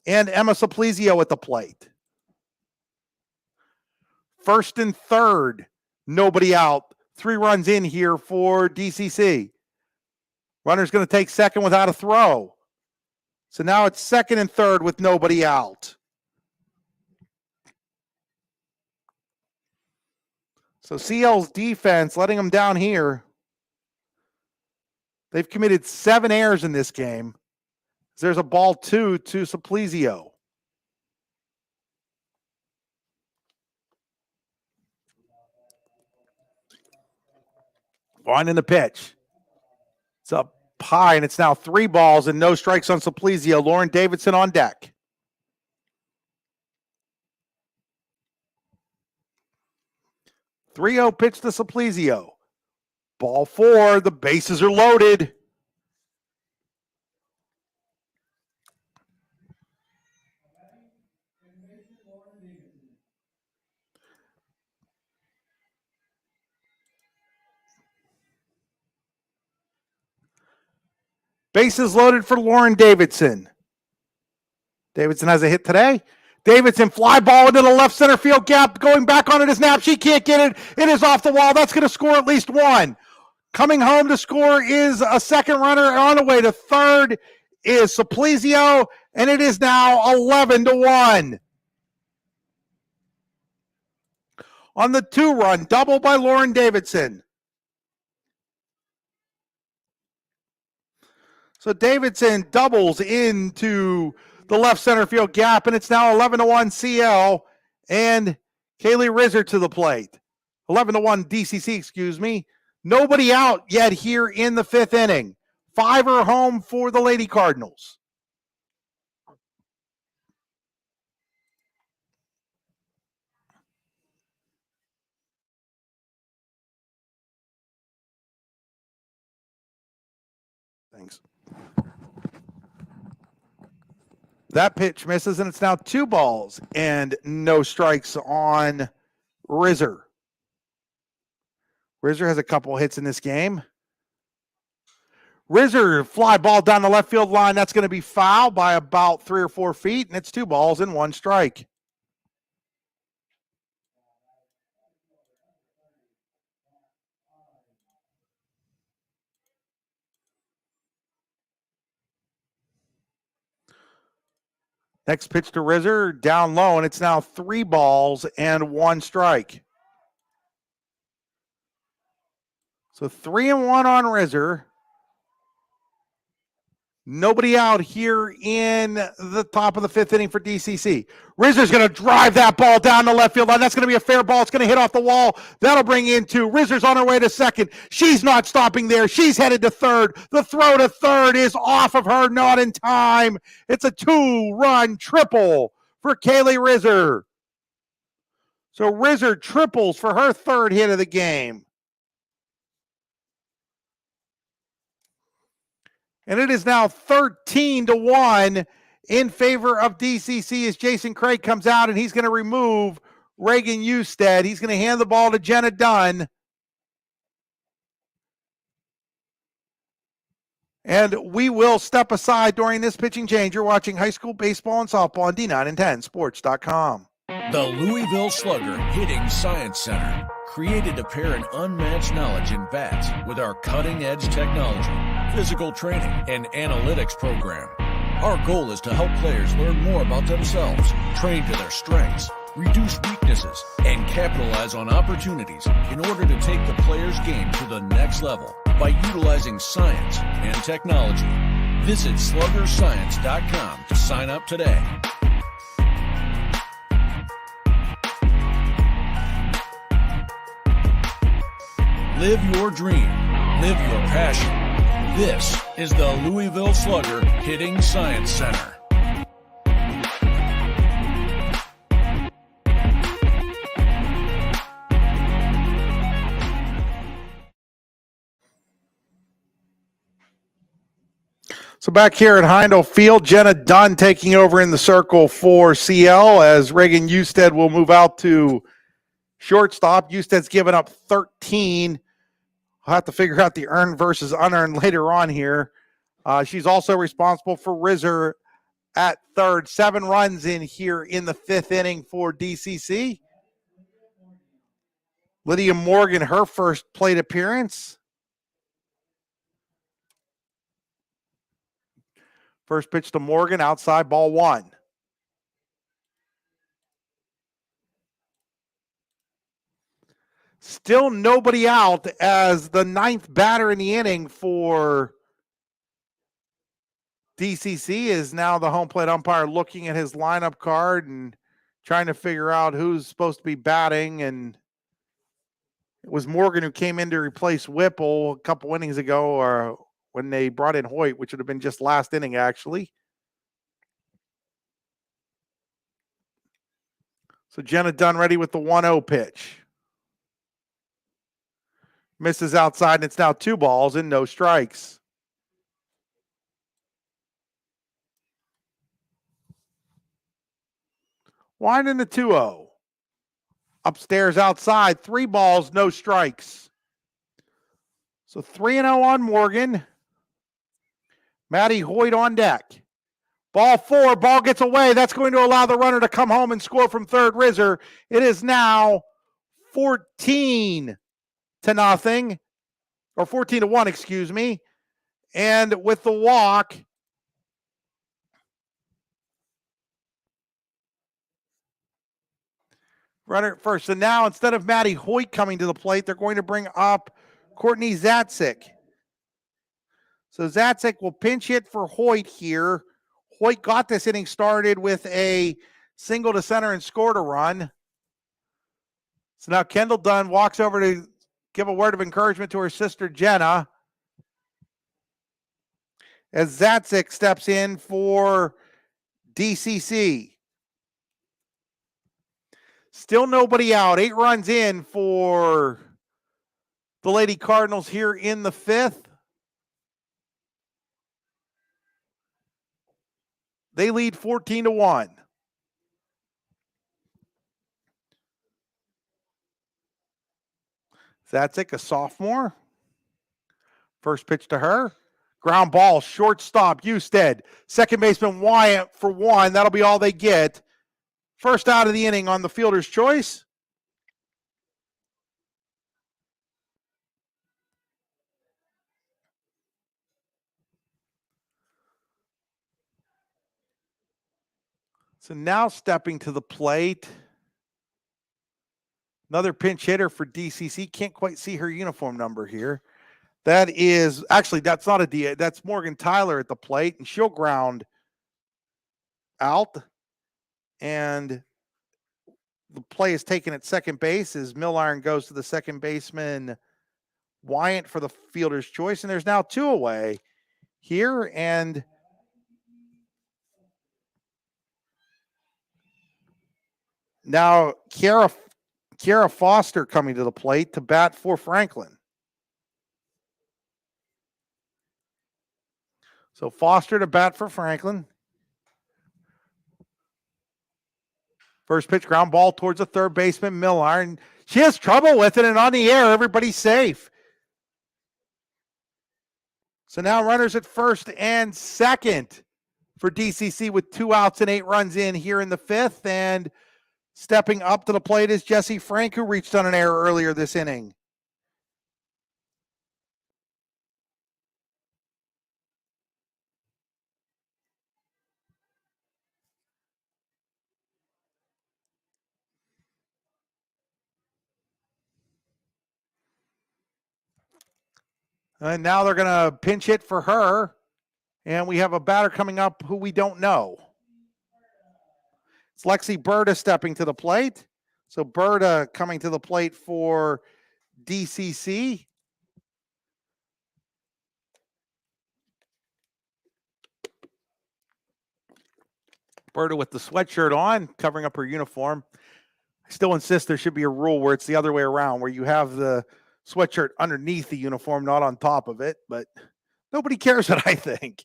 And Emma Suplizio at the plate. First and third, nobody out. 3 runs in here for DCC. Runner's going to take second without a throw. So now it's second and third with nobody out. So CL's defense letting them down here. They've committed 7 errors in this game. There's a ball 2 to Suplizio. Finding the pitch. It's up high, and it's now 3 balls and no strikes on Suplizio. Lauren Davidson on deck. .30 pitch to Suplizio. Ball 4. The bases are loaded. Bases loaded for Lauren Davidson. Davidson has a hit today. Davidson fly ball into the left center field gap. Going back on it is Knapp. She can't get it. It is off the wall. That's going to score at least 1. Coming home to score is a second runner. On the way to third is Suplizio, and it is now 11-1. On the 2-run, double by Lauren Davidson. So Davidson doubles into the left center field gap, and it's now 11-1 CL and Kaylee Rizzer to the plate. 11-1 DCC, excuse me. Nobody out yet here in the fifth inning. 5 are home for the Lady Cardinals. Thanks. That pitch misses, and it's now 2 balls and no strikes on Rizzer. Rizzer has a couple hits in this game. Rizzer, fly ball down the left field line. That's going to be foul by about 3 or 4 feet, and it's 2 balls and 1 strike. Next pitch to Rizzer, down low, and it's now 3 balls and 1 strike. So 3-1 on Rizzer. Nobody out here in the top of the fifth inning for DCC. Rizzer's going to drive that ball down the left field line. That's going to be a fair ball. It's going to hit off the wall. That'll bring in 2. Rizzer's on her way to second. She's not stopping there. She's headed to third. The throw to third is off of her, not in time. It's a 2-run triple for Kaylee Rizzer. So Rizzer triples for her 3rd hit of the game. And it is now 13-1 in favor of DCC as Jason Craig comes out, and he's going to remove Reagan Usted. He's going to hand the ball to Jenna Dunn. And we will step aside during this pitching change. You're watching high school baseball and softball on D910sports.com. The Louisville Slugger Hitting Science Center, created to pair an unmatched knowledge in bats with our cutting-edge technology, physical training, and analytics program. Our goal is to help players learn more about themselves, train to their strengths, reduce weaknesses, and capitalize on opportunities in order to take the player's game to the next level by utilizing science and technology. Visit sluggerscience.com to sign up today. Live your dream. Live your passion. This is the Louisville Slugger Hitting Science Center. So back here at Heindel Field, Jenna Dunn taking over in the circle for CL as Reagan Usted will move out to shortstop. Usted's given up 13. I'll have to figure out the earned versus unearned later on here. She's also responsible for Rizzer at third. 7 runs in here in the 5th inning for DCC. Lydia Morgan, her first plate appearance. First pitch to Morgan, outside, ball 1. Still nobody out as the 9th batter in the inning for DCC is now the home plate umpire looking at his lineup card and trying to figure out who's supposed to be batting. And it was Morgan who came in to replace Whipple a couple innings ago, or when they brought in Hoyt, which would have been just last inning, actually. So Jenna Dunn ready with the 1-0 pitch. Misses outside, and it's now 2 balls and no strikes. Winding the 2-0. Upstairs outside, 3 balls, no strikes. So 3-0 on Morgan. Maddie Hoyt on deck. Ball 4, ball gets away. That's going to allow the runner to come home and score from third. Rizzer. It is now 14-0, or 14-1, excuse me. And with the walk, runner at first. So now instead of Maddie Hoyt coming to the plate, they're going to bring up Courtney Zatzik. So Zatzik will pinch hit for Hoyt here. Hoyt got this inning started with a single to center and scored a run. So now Kendall Dunn walks over to give a word of encouragement to her sister Jenna as Zatzik steps in for DCC. Still nobody out. 8 runs in for the Lady Cardinals here in the 5th. They lead 14-1. Zatzik, a sophomore. First pitch to her. Ground ball, shortstop, Husted. Second baseman Wyatt for 1. That'll be all they get. First out of the inning on the fielder's choice. So now stepping to the plate. Another pinch hitter for DCC. Can't quite see her uniform number here. That is, actually, that's not a DA. That's Morgan Tyler at the plate, and she'll ground out. And the play is taken at second base as Milliron goes to the second baseman, Wyatt, for the fielder's choice. And there's now 2 away here. And now Kiara Foster coming to the plate to bat for Franklin. So Foster to bat for Franklin. First pitch, ground ball towards the third baseman, Milliron. She has trouble with it, and on the air, everybody's safe. So now runners at first and second for DCC with 2 outs and 8 runs in here in the 5th. And stepping up to the plate is Jesse Frank, who reached on an error earlier this inning. And now they're going to pinch hit for her. And we have a batter coming up who we don't know. It's Lexi Berta stepping to the plate. So Berta coming to the plate for DCC. Berta with the sweatshirt on, covering up her uniform. I still insist there should be a rule where it's the other way around, where you have the sweatshirt underneath the uniform, not on top of it, but nobody cares what I think.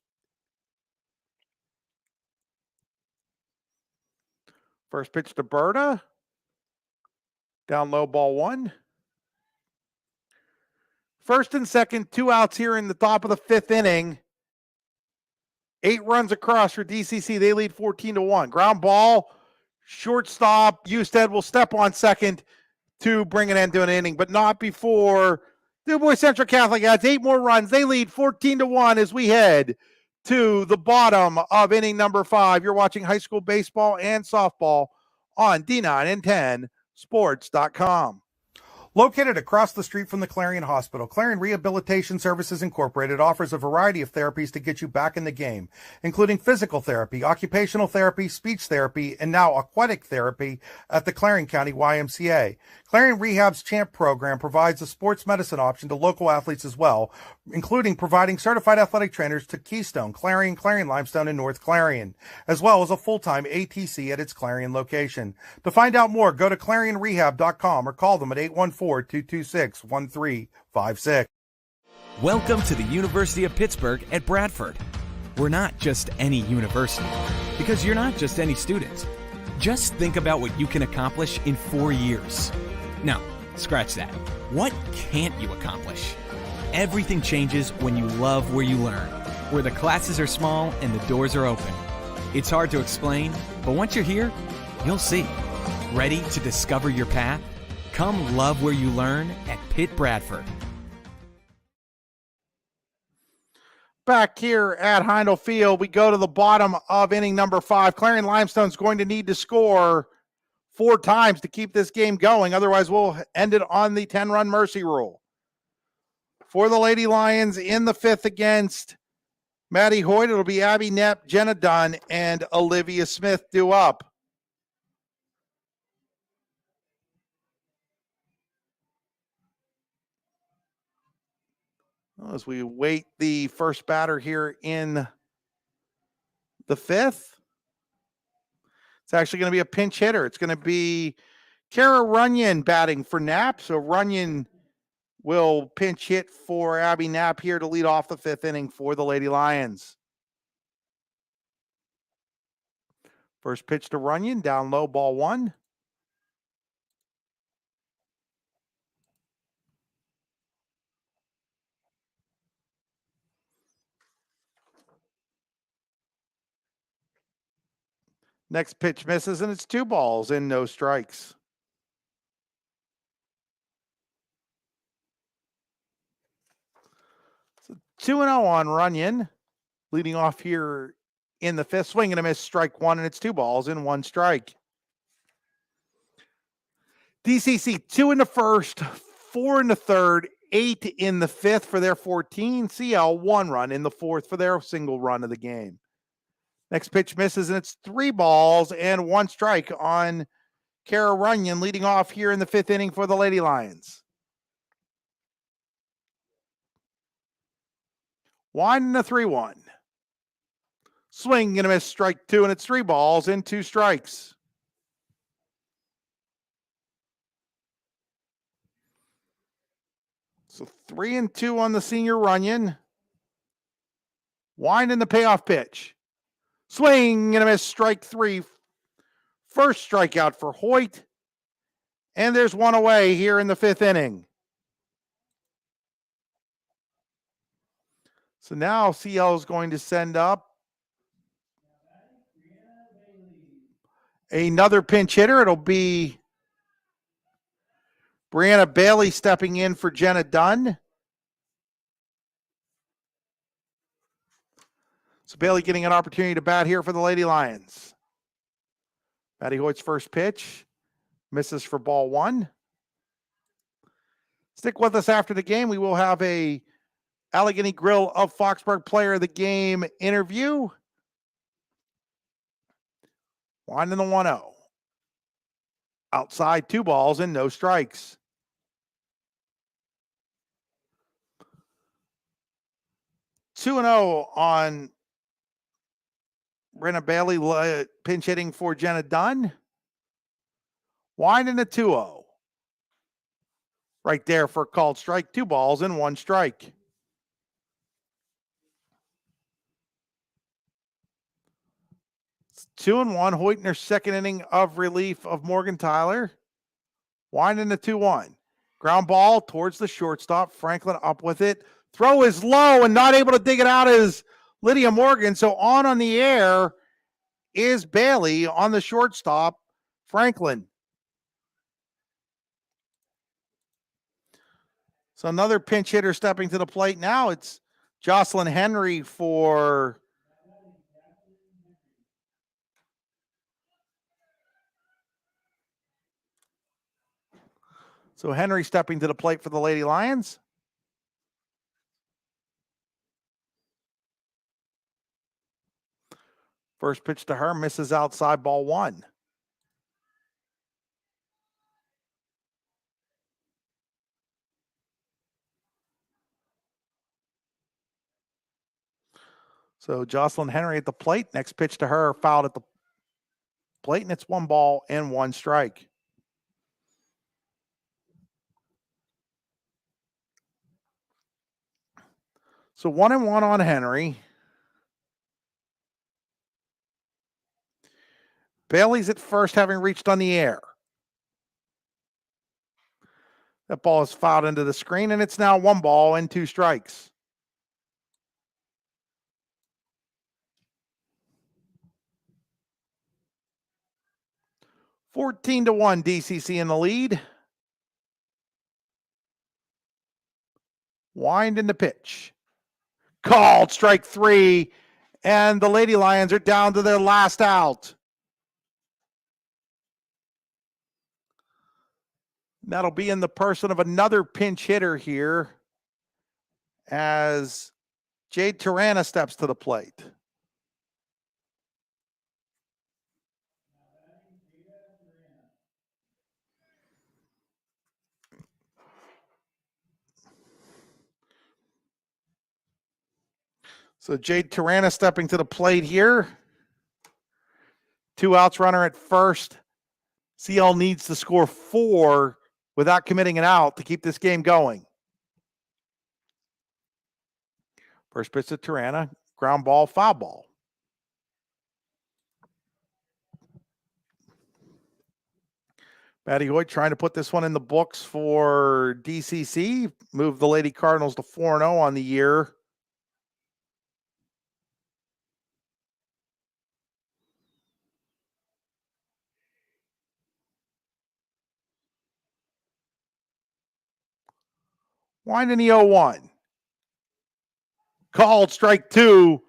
First pitch to Berta. Down low, ball 1. First and second, 2 outs here in the top of the 5th inning. 8 runs across for DCC. They lead 14-1. Ground ball, shortstop. Husted will step on second to bring an end to an inning, but not before DuBois Central Catholic adds 8 more runs. They lead 14-1 as we head to the bottom of inning number 5. You're watching high school baseball and softball on D9and10sports.com. Located across the street from the Clarion Hospital, Clarion Rehabilitation Services Incorporated offers a variety of therapies to get you back in the game, including physical therapy, occupational therapy, speech therapy, and now aquatic therapy at the Clarion County YMCA. Clarion Rehab's CHAMP program provides a sports medicine option to local athletes as well, including providing certified athletic trainers to Keystone, Clarion, Clarion-Limestone, and North Clarion, as well as a full-time ATC at its Clarion location. To find out more, go to clarionrehab.com or call them at 814-226-1356. Welcome to the University of Pittsburgh at Bradford. We're not just any university, because you're not just any student. Just think about what you can accomplish in 4 years. No, scratch that. What can't you accomplish? Everything changes when you love where you learn, where the classes are small and the doors are open. It's hard to explain, but once you're here, you'll see. Ready to discover your path? Come love where you learn at Pitt Bradford. Back here at Heindel Field, we go to the bottom of inning number 5. Clarion-Limestone's going to need to score 4 times to keep this game going. Otherwise, we'll end it on the 10-run mercy rule. For the Lady Lions in the fifth against Maddie Hoyt, it'll be Abby Knapp, Jenna Dunn, and Olivia Smith due up. As we wait the first batter here in the fifth, it's actually going to be a pinch hitter. It's going to be Kara Runyon batting for Knapp. So Runyon will pinch hit for Abby Knapp here to lead off the fifth inning for the Lady Lions. First pitch to Runyon, down low, ball one. Next pitch misses, and it's 2 balls and no strikes. So 2-0 on Runyon, leading off here in the fifth. Swing and a miss, strike one, and it's 2 balls and 1 strike. DCC 2 in the first, 4 in the third, 8 in the fifth for their 14. CL 1 run in the fourth for their single run of the game. Next pitch misses, and it's 3 balls and 1 strike on Kara Runyon, leading off here in the fifth inning for the Lady Lions. Winding the 3-1. Swing and a miss, strike 2, and it's 3 balls and 2 strikes. So 3-2 on the senior Runyon. Winding the payoff pitch. Swing and a miss, strike 3. First strikeout for Hoyt. And there's 1 away here in the fifth inning. So now CL is going to send up another pinch hitter. It'll be Brianna Bailey stepping in for Jenna Dunn. So Bailey getting an opportunity to bat here for the Lady Lions. Maddie Hoyt's first pitch misses for ball 1. Stick with us after the game. We will have a Allegheny Grill of Foxburg Player of the Game interview. Winding the 1-0. Outside, 2 balls and no strikes. Two 2-0 on Brenna Bailey, pinch hitting for Jenna Dunn. Winding the 2-0. Right there for a called strike. 2 balls and 1 strike. It's 2-1. Hoyt in her second inning of relief of Morgan Tyler. Winding the 2-1. Ground ball towards the shortstop. Franklin up with it. Throw is low and not able to dig it out is Lydia Morgan. So on the air is Bailey. On the shortstop, Franklin. So another pinch hitter stepping to the plate. Now it's Jocelyn Henry for So Henry stepping to the plate for the Lady Lions. First pitch to her, misses outside, ball 1. So Jocelyn Henry at the plate. Next pitch to her, fouled at the plate, and it's 1 ball and 1 strike. So 1-1 on Henry. Bailey's at first, having reached on the air. That ball is fouled into the screen, and it's now 1 ball and 2 strikes. (14-1) DCC in the lead. Wind in the pitch. Called strike 3, and the Lady Lions are down to their last out. That'll be in the person of another pinch hitter here as Jade Tirana steps to the plate. So Jade Tirana stepping to the plate here. 2 outs, runner at first. CL needs to score 4 without committing an out to keep this game going. First pitch to Tirana, ground ball, foul ball. Matty Hoyt trying to put this one in the books for DCC. Move the Lady Cardinals to 4-0 on the year. Wind in the 0-1. Called strike 2.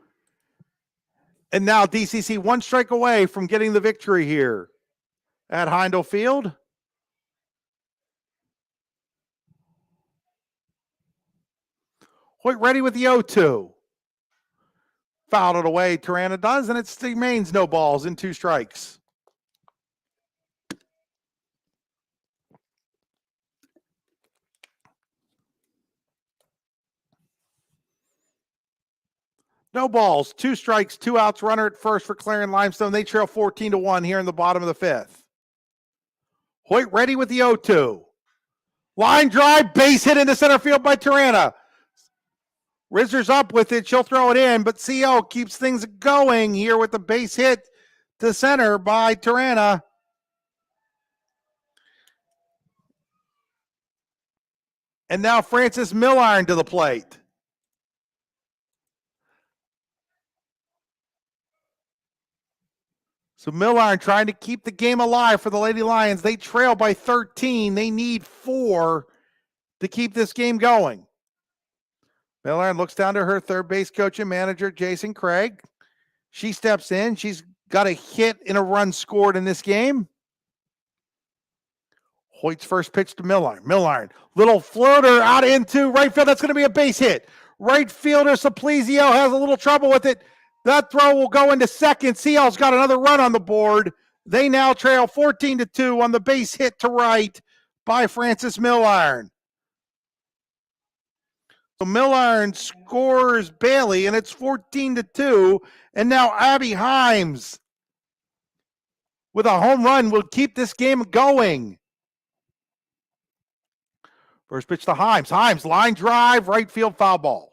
And now DCC 1 strike away from getting the victory here at Heindel Field. Hoyt ready with the 0-2. Fouled it away, Tirana does, and it remains no balls in 2 strikes. No balls, 2 strikes, 2 outs, runner at first for Clarion-Limestone. They trail 14-1 here in the bottom of the 5th. Hoyt ready with the 0-2. Line drive, base hit into center field by Tirana. Rizzer's up with it. She'll throw it in, but CL keeps things going here with the base hit to center by Tirana. And now Francis Milliron to the plate. So Milliron trying to keep the game alive for the Lady Lions. They trail by 13. They need 4 to keep this game going. Milliron looks down to her third base coach and manager, Jason Craig. She steps in. She's got a hit and a run scored in this game. Hoyt's first pitch to Milliron. Milliron, little floater out into right field. That's going to be a base hit. Right fielder Simplizio has a little trouble with it. That throw will go into second. CL's got another run on the board. They now trail 14-2 on the base hit to right by Francis Milliron. So Milliron scores Bailey, and it's 14-2. And now Abby Himes with a home run will keep this game going. First pitch to Himes. Himes, line drive, right field foul ball.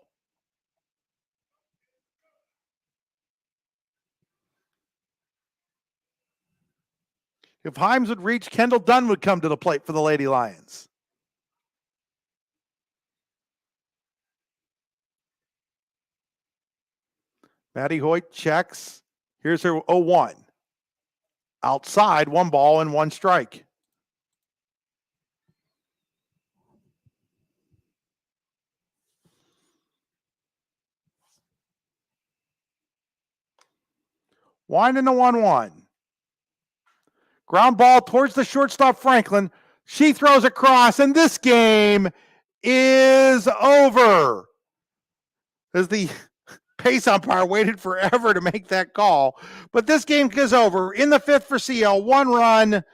If Himes would reach, Kendall Dunn would come to the plate for the Lady Lions. Matty Hoyt checks. Here's her 0-1. Outside, 1 ball and 1 strike. Wind in the 1-1. Ground ball towards the shortstop, Franklin. She throws across, and this game is over. As the pace umpire waited forever to make that call. But this game is over. In the 5th for CL, 1 run,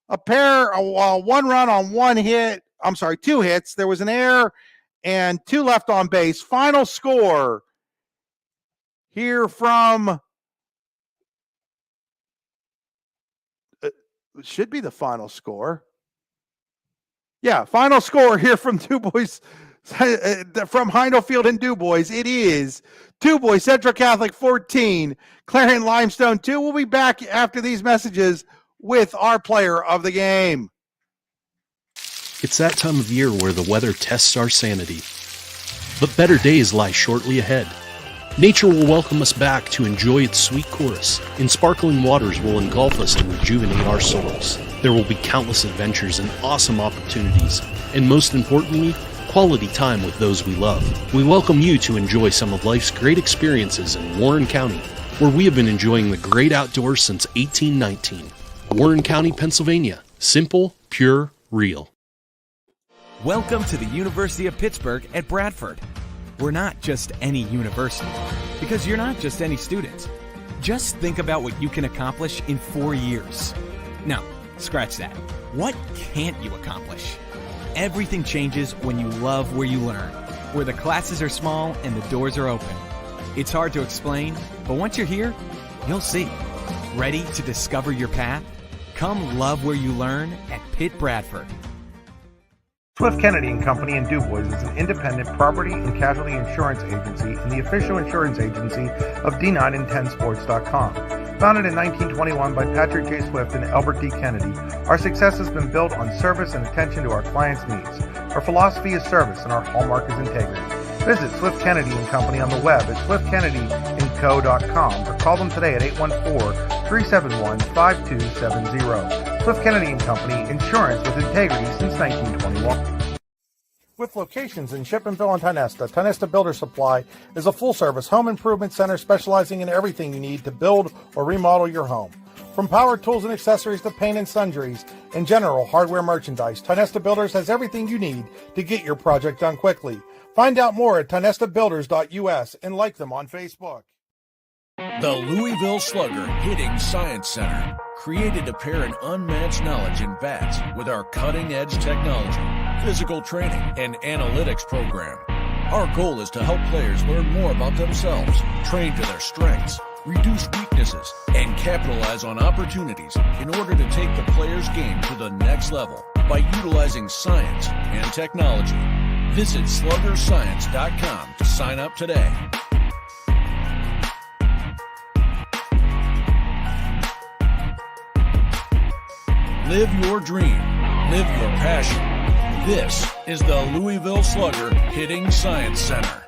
1 run on 1 hit. I'm sorry, 2 hits. There was an error and 2 left on base. Final score here from... should be the final score. Yeah, final score here from DuBois, from Heindel Field and DuBois. It is DuBois Central Catholic 14, Clarion-Limestone 2. We'll be back after these messages with our player of the game. It's that time of year where the weather tests our sanity. But better days lie shortly ahead. Nature will welcome us back to enjoy its sweet chorus, and sparkling waters will engulf us and rejuvenate our souls. There will be countless adventures and awesome opportunities, and most importantly, quality time with those we love. We welcome you to enjoy some of life's great experiences in Warren County, where we have been enjoying the great outdoors since 1819. Warren County, Pennsylvania. Simple, pure, real. Welcome to the University of Pittsburgh at Bradford. We're not just any university, because you're not just any student. Just think about what you can accomplish in 4 years. No, scratch that. What can't you accomplish? Everything changes when you love where you learn, where the classes are small and the doors are open. It's hard to explain, but once you're here, you'll see. Ready to discover your path? Come love where you learn at Pitt Bradford. Swift Kennedy and Company in DuBois is an independent property and casualty insurance agency and the official insurance agency of D9and10sports.com. Founded in 1921 by Patrick J. Swift and Albert D. Kennedy, our success has been built on service and attention to our clients' needs. Our philosophy is service and our hallmark is integrity. Visit Swift Kennedy and Company on the web at swiftkennedyandco.com or call them today at 814-371-5270. Swift Kennedy and Company, insurance with integrity since 1921. With locations in Shippenville and Tionesta, Tionesta Builder Supply is a full-service home improvement center specializing in everything you need to build or remodel your home. From power tools and accessories to paint and sundries and general hardware merchandise, Tionesta Builders has everything you need to get your project done quickly. Find out more at tionestabuilders.us and like them on Facebook. The Louisville Slugger Hitting Science Center, created to pair an unmatched knowledge in bats with our cutting-edge technology, physical training, and analytics program. Our goal is to help players learn more about themselves, train to their strengths, reduce weaknesses, and capitalize on opportunities in order to take the player's game to the next level by utilizing science and technology. Visit sluggerscience.com to sign up today. Live your dream. Live your passion. This is the Louisville Slugger Hitting Science Center.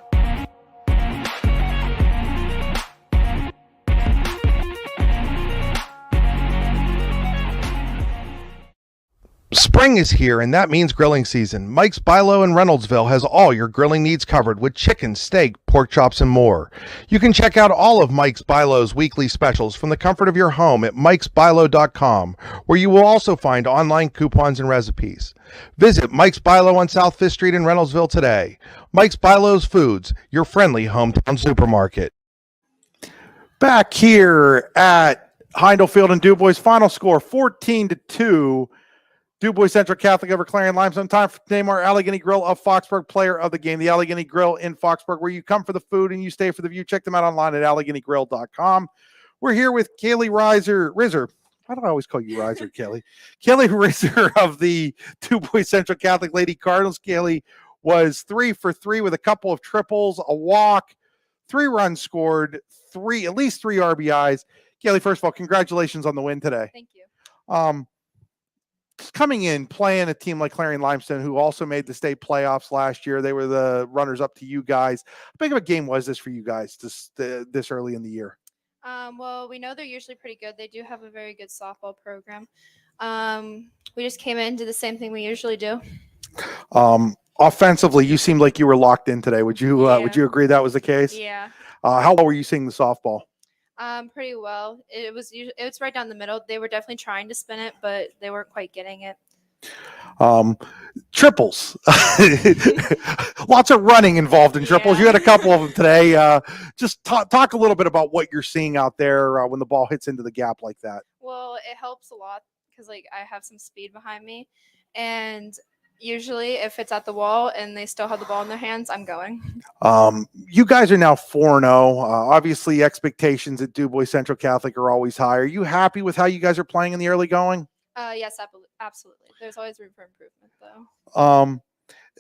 Spring is here, and that means grilling season. Mike's Bilo in Reynoldsville has all your grilling needs covered with chicken, steak, pork chops, and more. You can check out all of Mike's Bilo's weekly specials from the comfort of your home at mikesbilo.com, where you will also find online coupons and recipes. Visit Mike's Bilo on South 5th Street in Reynoldsville today. Mike's Bilo's Foods, your friendly hometown supermarket. Back here at Heindel Field and DuBois, final score 14-2. DuBois Central Catholic over Clarion-Limestone. Time to name our Allegheny Grill of Foxburg player of the game. The Allegheny Grill in Foxburg, where you come for the food and you stay for the view. Check them out online at AlleghenyGrill.com. We're here with Kaylee Rizzer. Why do I always call you Riser, Kelly? Kelly Rizzer of the DuBois Central Catholic Lady Cardinals. Kelly was 3 for 3 with a couple of triples, a walk, 3 runs scored, at least 3 RBIs. Kelly, first of all, congratulations on the win today. Thank you. Coming in, playing a team like Clarion-Limestone, who also made the state playoffs last year. They were the runners up to you guys. How big of a game was this for you guys this early in the year? Well, we know they're usually pretty good. They do have a very good softball program. We just came in, did the same thing we usually do. Offensively, you seemed like you were locked in today. Would you agree that was the case? Yeah. How well were you seeing the softball? Pretty well. It's right down the middle. They were definitely trying to spin it, but they weren't quite getting it. Triples. Lots of running involved in triples. Yeah. You had a couple of them today. Just talk a little bit about what you're seeing out there when the ball hits into the gap like that. Well, it helps a lot because I have some speed behind me, and usually if it's at the wall and they still have the ball in their hands, I'm going. You guys are now 4-0. Obviously, expectations at DuBois Central Catholic are always high. Are you happy with how you guys are playing in the early going? Yes, absolutely. There's always room for improvement, though.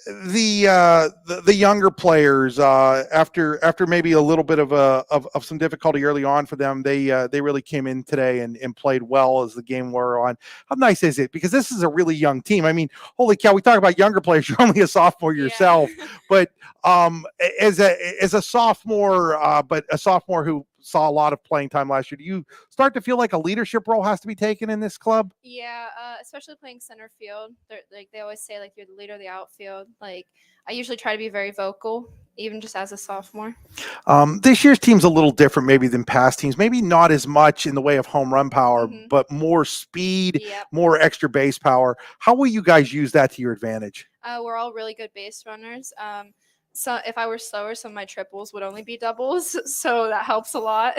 The younger players, after maybe a little bit of some difficulty early on for them, they really came in today and played well as the game wore on. How nice is it? Because this is a really young team. I mean, holy cow, we talk about younger players. You're only a sophomore yourself, but as a sophomore, but a sophomore who saw a lot of playing time last year, do you start to feel like a leadership role has to be taken in this club? Yeah, especially playing center field. They always say, like, you're the leader of the outfield. Like, I usually try to be very vocal, even just as a sophomore. This year's team's a little different maybe than past teams. Maybe not as much in the way of home run power, but more speed, more extra base power. How will you guys use that to your advantage? We're all really good base runners. so if I were slower, some of my triples would only be doubles. So that helps a lot.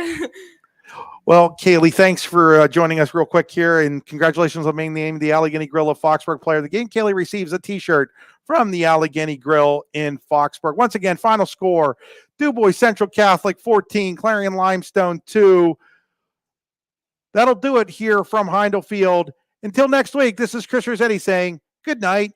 Well, Kaylee, thanks for joining us real quick here, and congratulations on being named the Allegheny Grill of Foxburg Player of the Game. Kaylee receives a T-shirt from the Allegheny Grill in Foxburg. Once again, final score, DuBois Central Catholic 14, Clarion-Limestone 2. That'll do it here from Heindel Field. Until next week, this is Chris Rossetti saying good night